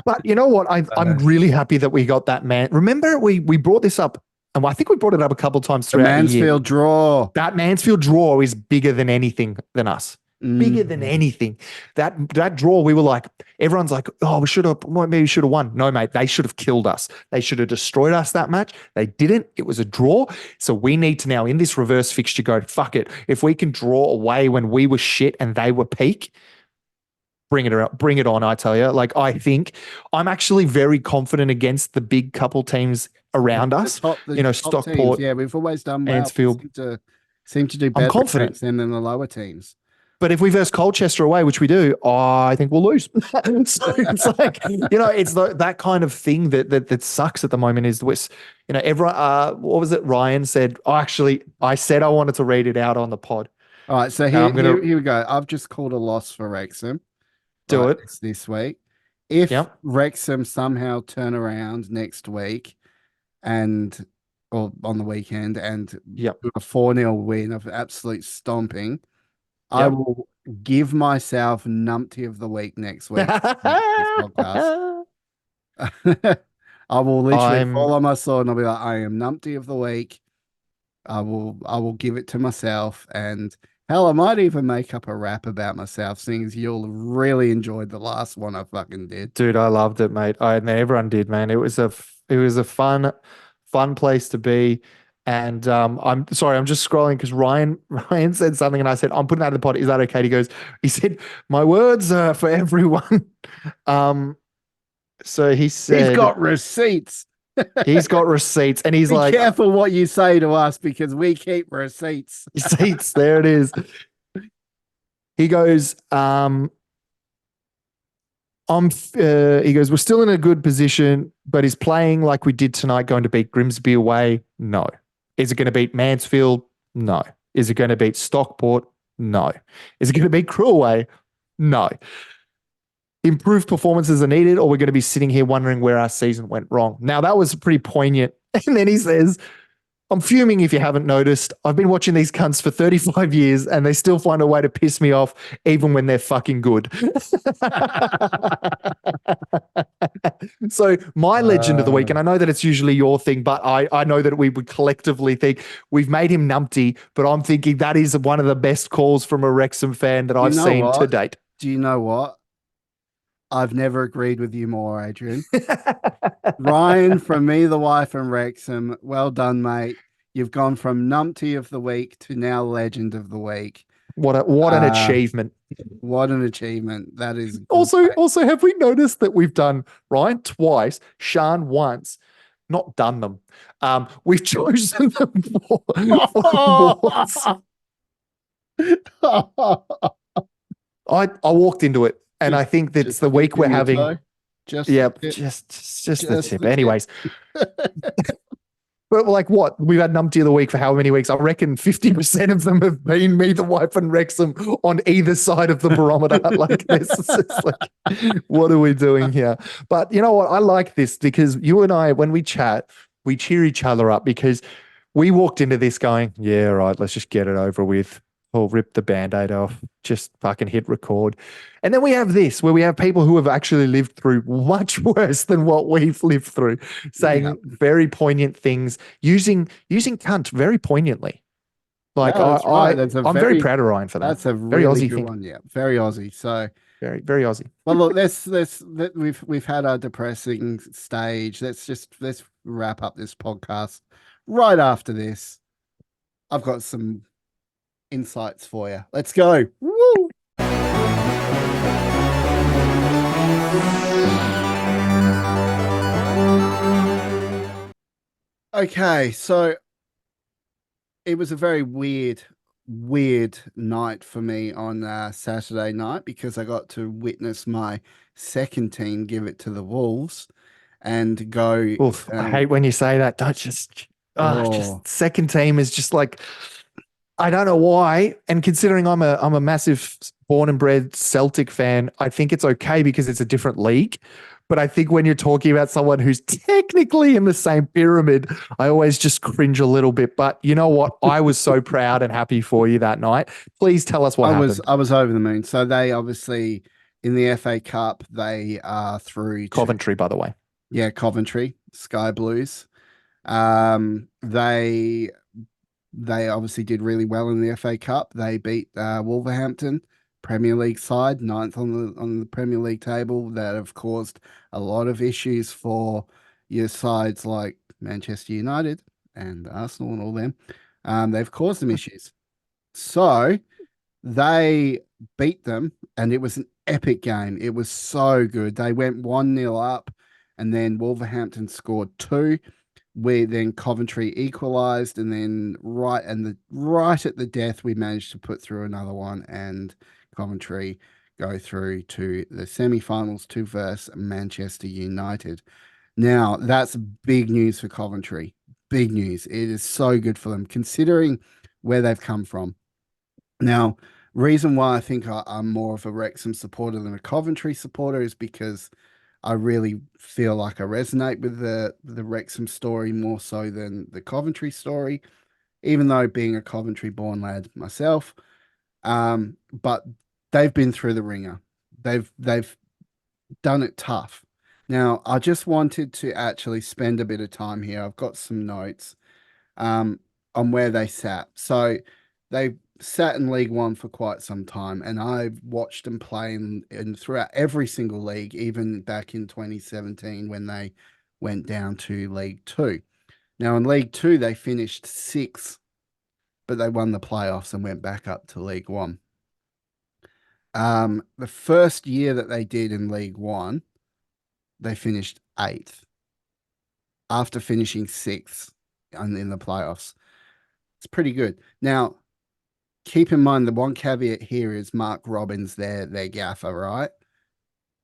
But you know what? I'm really happy that we got that man. Remember, we brought this up, and I think we brought it up a couple of times The throughout the year. Mansfield draw. That Mansfield draw is bigger than anything than us. Bigger than anything. That draw, we were like, everyone's like, oh, maybe we should have won. No, mate, they should have killed us. They should have destroyed us that match. They didn't. It was a draw. So we need to now, in this reverse fixture, go, fuck it. If we can draw away when we were shit and they were peak, bring it on, I tell you. Like, I think I'm actually very confident against the big couple teams around us. Stockport. Teams. Yeah, we've always done well. Mansfield. Seem to do better I'm confident against them than the lower teams. But if we verse Colchester away, which we do, I think we'll lose. So it's like, it's that kind of thing that sucks at the moment is this, everyone, what was it? Ryan said, I said I wanted to read it out on the pod. All right. So here we go. I've just called a loss for Wrexham. Do it. This week. If Wrexham somehow turn around next week or on the weekend and do a 4-0 win of absolute stomping, I will give myself numpty of the week next week. I will literally fall on my sword and I'll be like, I am numpty of the week. I will give it to myself, and hell, I might even make up a rap about myself, seeing as you'll really enjoyed the last one I fucking did. Dude, I loved it, mate. Everyone did, man. It was a fun place to be. And I'm sorry, I'm just scrolling because Ryan said something and I said, I'm putting that in the pod. Is that okay? He said, my words are for everyone. So he said, he's got receipts. He's got receipts. And he's Be careful what you say to us because we keep receipts. Receipts, there it is. He goes, he goes, we're still in a good position, but is playing like we did tonight going to beat Grimsby away? No. Is it going to beat Mansfield? No. Is it going to beat Stockport? No. Is it going to beat Crewe away? No. Improved performances are needed, or we're going to be sitting here wondering where our season went wrong. Now, that was pretty poignant. And then he says, I'm fuming if you haven't noticed. I've been watching these cunts for 35 years and they still find a way to piss me off even when they're fucking good. So my legend of the week, and I know that it's usually your thing, but I know that we would collectively think we've made him numpty, but I'm thinking that is one of the best calls from a Wrexham fan that I've seen to date. Do you know what? I've never agreed with you more, Adrian. Ryan, from me, the wife, and Wrexham, well done, mate. You've gone from numpty of the week to now legend of the week. What an achievement. What an achievement. That is also, have we noticed that we've done Ryan twice, Sean once, not done them. We've chosen them for I walked into it. And I think that's the week we're having. Just the tip. Anyways. But like what? We've had numpty of the week for how many weeks? I reckon 50% of them have been me, the wife, and Wrexham on either side of the barometer. Like this. It's like, what are we doing here? But you know what? I like this because you and I, when we chat, we cheer each other up because we walked into this going, yeah, right, let's just get it over with. Or rip the Band-Aid off, just fucking hit record. And then we have this, where we have people who have actually lived through much worse than what we've lived through, saying very poignant things, using cunt very poignantly. Like, I'm very proud of Ryan for that. That's a very really Aussie good one, yeah. Very Aussie. So very, very Aussie. Well, look, we've had our depressing stage. Let's wrap up this podcast right after this. I've got some insights for you. Let's go. Woo! Okay, so it was a very weird night for me on Saturday night because I got to witness my second team give it to the Wolves and go. Oof, I hate when you say that. Don't just second team is just like, I don't know why. And considering I'm a massive born and bred Celtic fan, I think it's okay because it's a different league. But I think when you're talking about someone who's technically in the same pyramid, I always just cringe a little bit. But you know what? I was so proud and happy for you that night. Please tell us what happened. I was over the moon. So they obviously in the FA Cup they are through to Coventry, by the way. Coventry Sky Blues. Um, they they obviously did really well in the FA Cup. They beat Wolverhampton, Premier League side, ninth on the Premier League table. That have caused a lot of issues for your sides like Manchester United and Arsenal and all them. They've caused them issues. So they beat them, and it was an epic game. It was so good. They went 1-0 up, and then Wolverhampton scored two. We then Coventry equalised, and then right at the death, we managed to put through another one, and Coventry go through to the semi-finals to verse Manchester United. Now, that's big news for Coventry. Big news. It is so good for them, considering where they've come from. Now, reason why I think I'm more of a Wrexham supporter than a Coventry supporter is because I really feel like I resonate with the Wrexham story more so than the Coventry story, even though being a Coventry-born lad myself. But they've been through the ringer. They've done it tough. Now, I just wanted to actually spend a bit of time here. I've got some notes on where they sat. So they sat in League One for quite some time, and I've watched them play in throughout every single league, even back in 2017 when they went down to League Two. Now, in League Two, they finished sixth, but they won the playoffs and went back up to League One. The first year that they did in League One, they finished eighth after finishing sixth in the playoffs. It's pretty good. Now, keep in mind the one caveat here is Mark Robbins, their gaffer, right?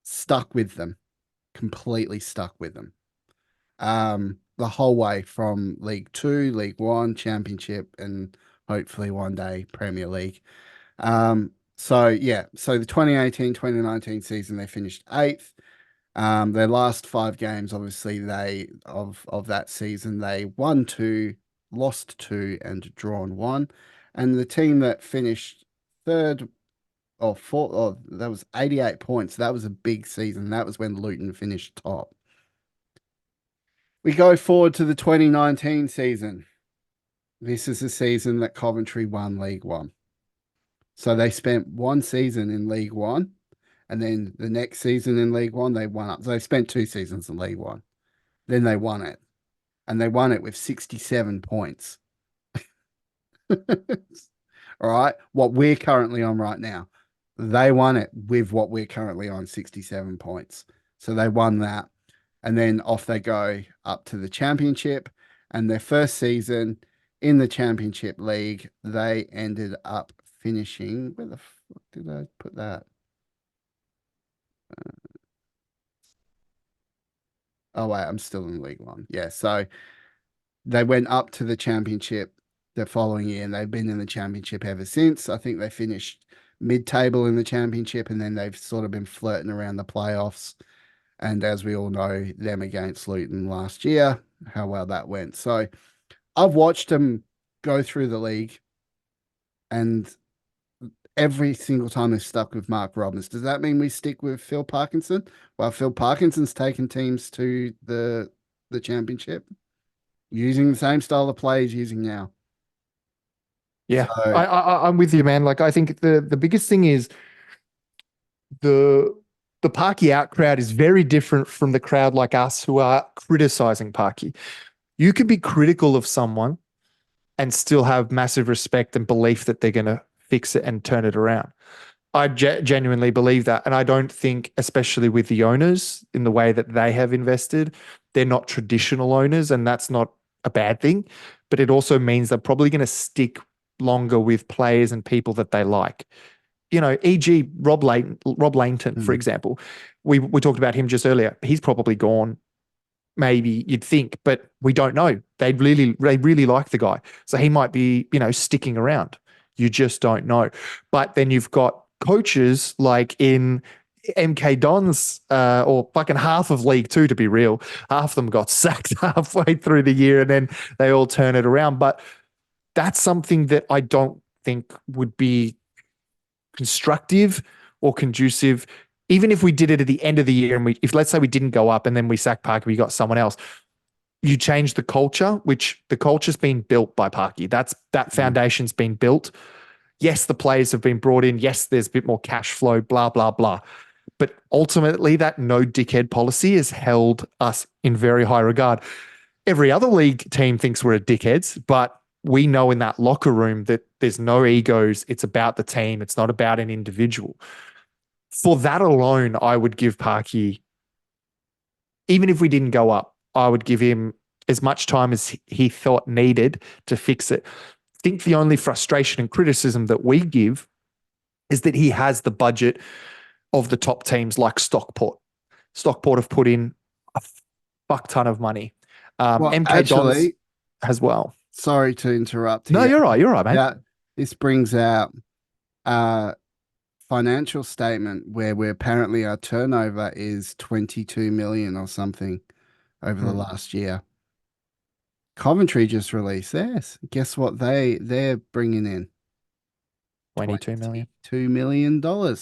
Stuck with them, completely stuck with them. The whole way from League Two, League One, Championship, and hopefully one day Premier League. So the 2018-2019 season they finished eighth. Their last 5 games, obviously, of that season, they won 2, lost 2, and drawn 1. And the team that finished third or fourth, that was 88 points. That was a big season. That was when Luton finished top. We go forward to the 2019 season. This is the season that Coventry won League One. So they spent one season in League One, and then the next season in League One, they won up. So they spent 2 seasons in League One. Then they won it. And they won it with 67 points. All right. What we're currently on right now. They won it with what we're currently on, 67 points. So they won that. And then off they go up to the championship. And their first season in the championship league, they ended up finishing. Where the fuck did I put that? Oh, wait, I'm still in League One. Yeah. So they went up to the championship the following year, and they've been in the championship ever since. I think they finished mid-table in the championship, and then they've sort of been flirting around the playoffs. And as we all know, them against Luton last year, how well that went. So I've watched them go through the league, and every single time they've stuck with Mark Robbins. Does that mean we stick with Phil Parkinson? Well, Phil Parkinson's taken teams to the championship using the same style of play he's using now. Yeah, so, I'm with you, man. Like, I think the biggest thing is the Parky out crowd is very different from the crowd like us who are criticizing Parky. You could be critical of someone and still have massive respect and belief that they're going to fix it and turn it around. I genuinely believe that. And I don't think, especially with the owners in the way that they have invested, they're not traditional owners, and that's not a bad thing. But it also means they're probably going to stick longer with players and people that they like. You know, e.g. Rob Langton, for example. We talked about him just earlier. He's probably gone, maybe you'd think, but we don't know. They really like the guy. So he might be, sticking around. You just don't know. But then you've got coaches like in MK Dons, or fucking half of League Two, to be real. Half of them got sacked halfway through the year and then they all turn it around. But that's something that I don't think would be constructive or conducive. Even if we did it at the end of the year and if let's say we didn't go up and then we sacked Parky, we got someone else, you change the culture, which the culture's been built by Parky. That foundation's been built. Yes, the players have been brought in. Yes, there's a bit more cash flow, blah, blah, blah. But ultimately, that no dickhead policy has held us in very high regard. Every other league team thinks we're dickheads, but we know in that locker room that there's no egos. It's about the team. It's not about an individual. For that alone, I would give Parky, even if we didn't go up, I would give him as much time as he thought needed to fix it. I think the only frustration and criticism that we give is that he has the budget of the top teams like Stockport. Stockport have put in a fuck ton of money. MK Dons as well. Sorry to interrupt. No, you're right. You're right, mate. Yeah, this brings out a financial statement where apparently our turnover is 22 million or something over the last year. Coventry just released theirs. Guess what they're bringing in? 22 million. $22 million.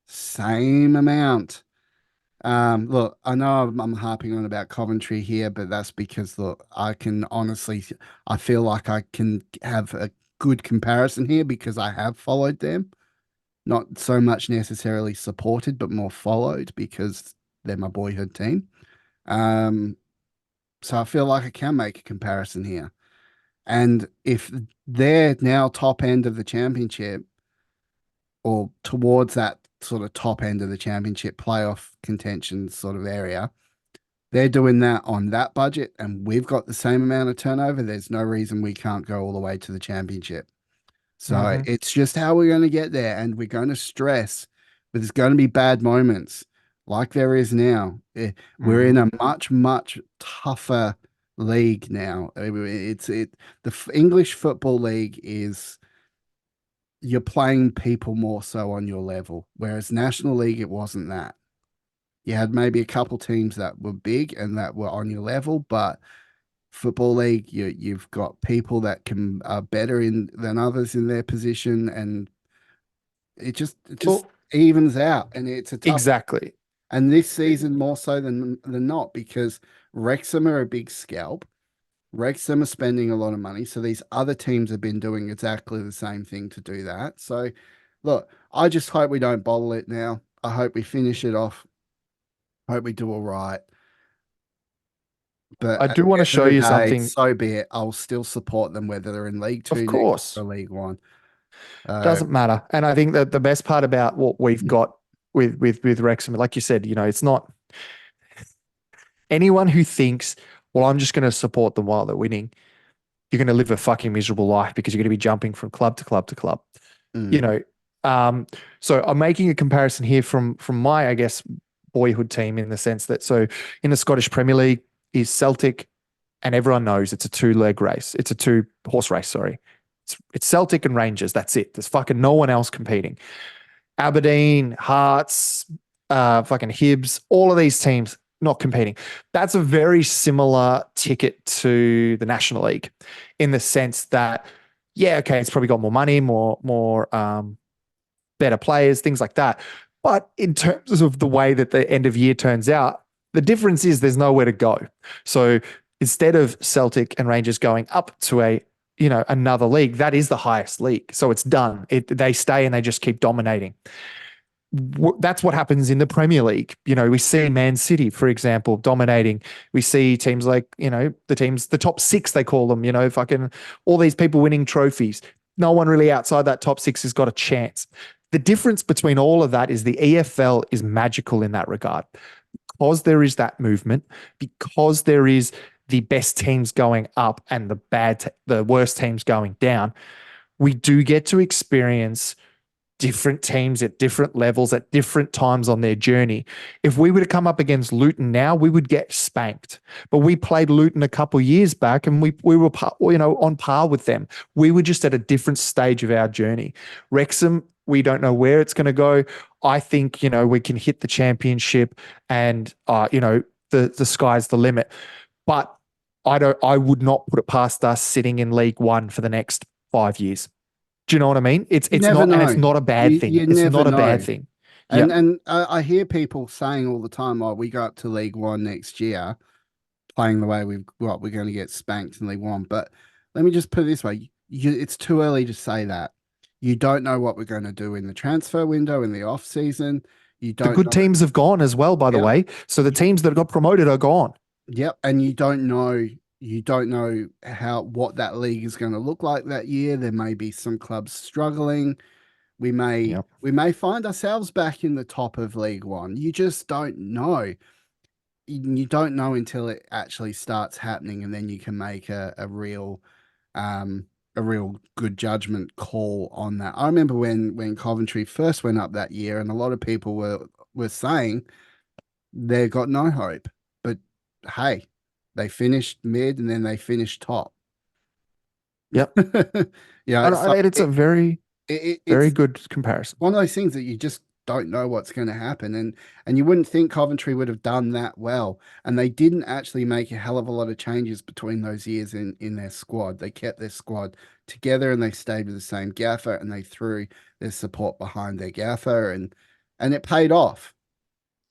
Same amount. Look, I know I'm harping on about Coventry here, but that's because, look, I feel like I can have a good comparison here because I have followed them. Not so much necessarily supported, but more followed because they're my boyhood team. So I feel like I can make a comparison here. And if they're now top end of the championship or towards that sort of top end of the championship playoff contention sort of area, they're doing that on that budget and we've got the same amount of turnover. There's no reason we can't go all the way to the championship. So it's just how we're going to get there, and we're going to stress, but there's going to be bad moments like there is now. We're in a much, much tougher league now. The English Football League is, you're playing people more so on your level, whereas National League, it wasn't that. You had maybe a couple teams that were big and that were on your level, but Football League, you've got people that are better than others in their position, and it just evens out, and it's a tough. Exactly. And this season more so than not, because Wrexham are a big scalp. Wrexham are spending a lot of money, so these other teams have been doing exactly the same thing to do that. So, look, I just hope we don't bottle it now. I hope we finish it off. I hope we do all right. But I do want to show you something. So be it. I'll still support them whether they're in League Two, of course, or League One. Doesn't matter. And I think that the best part about what we've got with Wrexham, like you said, it's not anyone who thinks, well, I'm just going to support them while they're winning. You're going to live a fucking miserable life because you're going to be jumping from club to club to club. So I'm making a comparison here from my, I guess, boyhood team in the sense that, so in the Scottish Premier League is Celtic, and everyone knows it's a two-leg race. It's a two-horse race, sorry. It's Celtic and Rangers. That's it. There's fucking no one else competing. Aberdeen, Hearts, fucking Hibs, all of these teams not competing. That's a very similar ticket to the National League in the sense that, yeah, okay, it's probably got more money, more better players, things like that. But in terms of the way that the end of year turns out, the difference is there's nowhere to go. So instead of Celtic and Rangers going up to another league, that is the highest league. So it's done. They stay and they just keep dominating. That's what happens in the Premier League. We see Man City, for example, dominating. We see teams like, the top six, they call them, fucking all these people winning trophies. No one really outside that top six has got a chance. The difference between all of that is the EFL is magical in that regard. Because there is that movement, because there is the best teams going up and the worst teams going down, we do get to experience different teams at different levels at different times on their journey. If we were to come up against Luton now, we would get spanked. But we played Luton a couple of years back, and we were on par with them. We were just at a different stage of our journey. Wrexham, we don't know where it's going to go. I think we can hit the championship, and the sky's the limit. But I would not put it past us sitting in League One for the next 5 years. Do you know what I mean? It's not, and it's not a bad thing. It's not a bad thing. And I hear people saying all the time, "Oh, we go up to League One next year, playing the way we're going to get spanked in League One." But let me just put it this way: it's too early to say that. You don't know what we're going to do in the transfer window, in the off season. The good teams have gone as well, by the way. So the teams that got promoted are gone. Yep, and you don't know what that league is going to look like that year. There may be some clubs struggling. We may find ourselves back in the top of League One. You just don't know. You don't know until it actually starts happening, and then you can make a real good judgment call on that. I remember when Coventry first went up that year, and a lot of people were saying they've got no hope. But hey, they finished mid and then they finished top. Yep. It's a very good comparison. One of those things that you just don't know what's going to happen. And you wouldn't think Coventry would have done that well. And they didn't actually make a hell of a lot of changes between those years in their squad. They kept their squad together, and they stayed with the same gaffer, and they threw their support behind their gaffer, and it paid off.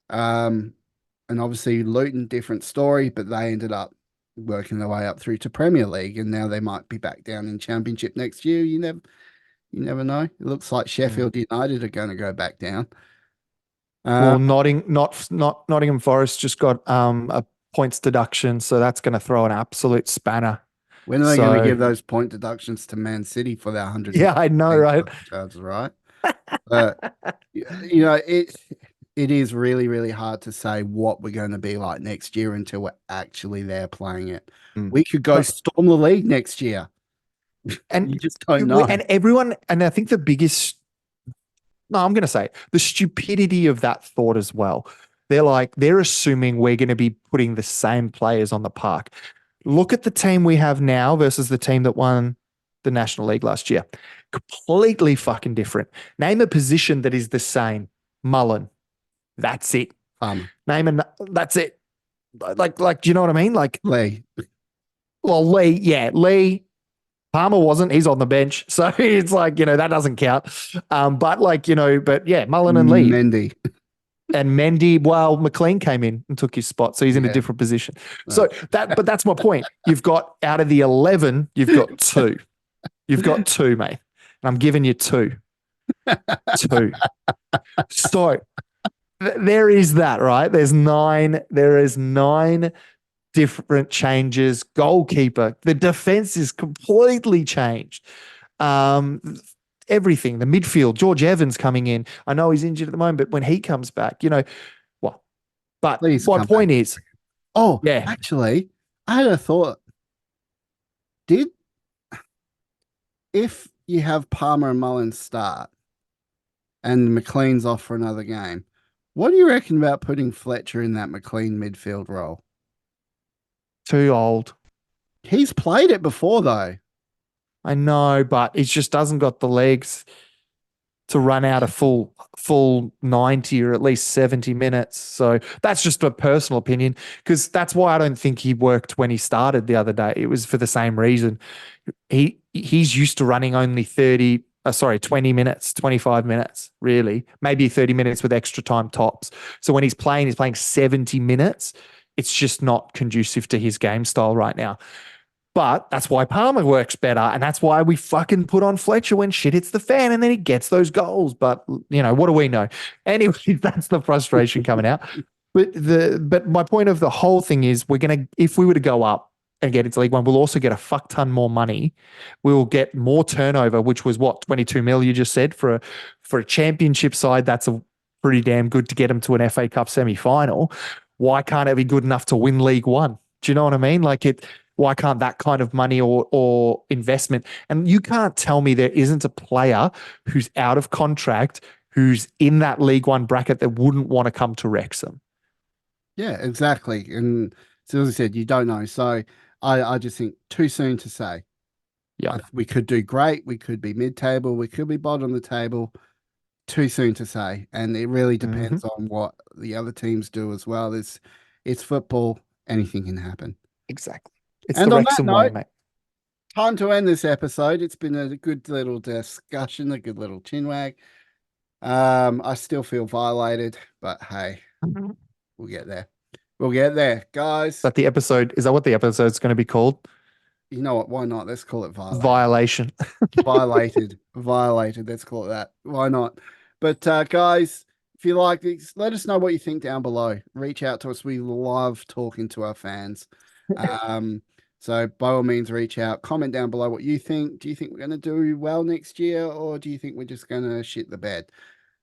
And obviously Luton, different story, but they ended up working their way up through to Premier League, and now they might be back down in Championship next year. You never know. It looks like Sheffield United are going to go back down. Well, Nottingham Forest just got a points deduction, so that's going to throw an absolute spanner. When are they going to give those point deductions to Man City for their 100? Yeah, I know, right? Charges, right? It is really, really hard to say what we're going to be like next year until we're actually there playing it. We could go storm the league next year. And you just don't know. And everyone, and I think I'm going to say the stupidity of that thought as well. They're assuming we're going to be putting the same players on the park. Look at the team we have now versus the team that won the National League last year. Completely fucking different. Name a position that is the same. Mullen. That's it. That's it. Like, do you know what I mean? Like Lee. Well, Lee. Palmer wasn't. He's on the bench, so it's like that doesn't count. But Mullen and Lee, Mendy. Well, McLean came in and took his spot, so he's in a different position. So but that's my point. You've got out of the 11, you've got 2. You've got 2, mate, and I'm giving you 2. 2. So there is that, right? There is 9 different changes. Goalkeeper, the defense is completely changed. Everything, the midfield, George Evans coming in. I know he's injured at the moment, but when he comes back, but please my point is, actually, I had a thought. If you have Palmer and Mullins start and McLean's off for another game, what do you reckon about putting Fletcher in that McLean midfield role? Too old. He's played it before, though. I know, but he just doesn't got the legs to run out a full 90 or at least 70 minutes. So that's just a personal opinion, because that's why I don't think he worked when he started the other day. It was for the same reason. He's used to running only 20 minutes, 25 minutes, really. Maybe 30 minutes with extra time tops. So when he's playing 70 minutes. It's just not conducive to his game style right now. But that's why Palmer works better, and that's why we fucking put on Fletcher when shit hits the fan, and then he gets those goals. But, what do we know? Anyway, that's the frustration coming out. But my point of the whole thing is, if we were to go up and get into League One, we'll also get a fuck ton more money. We'll get more turnover, which was 22 mil you just said for a championship side. That's a pretty damn good to get them to an FA Cup semi-final. Why can't it be good enough to win League One? Do you know what I mean? Why can't that kind of money or investment? And you can't tell me there isn't a player who's out of contract, who's in that League One bracket that wouldn't want to come to Wrexham. Yeah, exactly. And so as I said, you don't know. So I just think too soon to say. Yeah. We could do great. We could be mid-table. We could be bottom of the table. Too soon to say. And it really depends on what the other teams do as well. It's football. Anything can happen. Exactly. It's And the on that Wrexham way, note, mate. time to end this episode. It's been a good little discussion, a good little chinwag. I still feel violated, but hey, we'll get there. We'll get there, guys. But the episode, is that what the episode's going to be called? You know what? Why not? Let's call it violated. Violation. Violated. Let's call it that. Why not? But guys, if you like this, let us know what you think down below. Reach out to us. We love talking to our fans. So by all means, reach out. Comment down below what you think. Do you think we're going to do well next year, or do you think we're just going to shit the bed?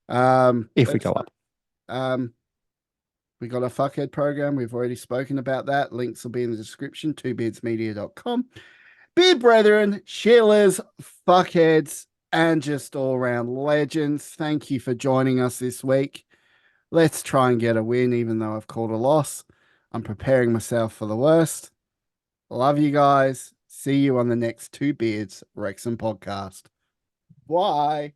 If we go up. We got a fuckhead program. We've already spoken about that. Links will be in the description. twobeardsmedia.com. Beard brethren, shillers, fuckheads, and just all-round legends. Thank you for joining us this week. Let's try and get a win, even though I've called a loss. I'm preparing myself for the worst. Love you guys. See you on the next Two Beards Wrexham podcast. Bye.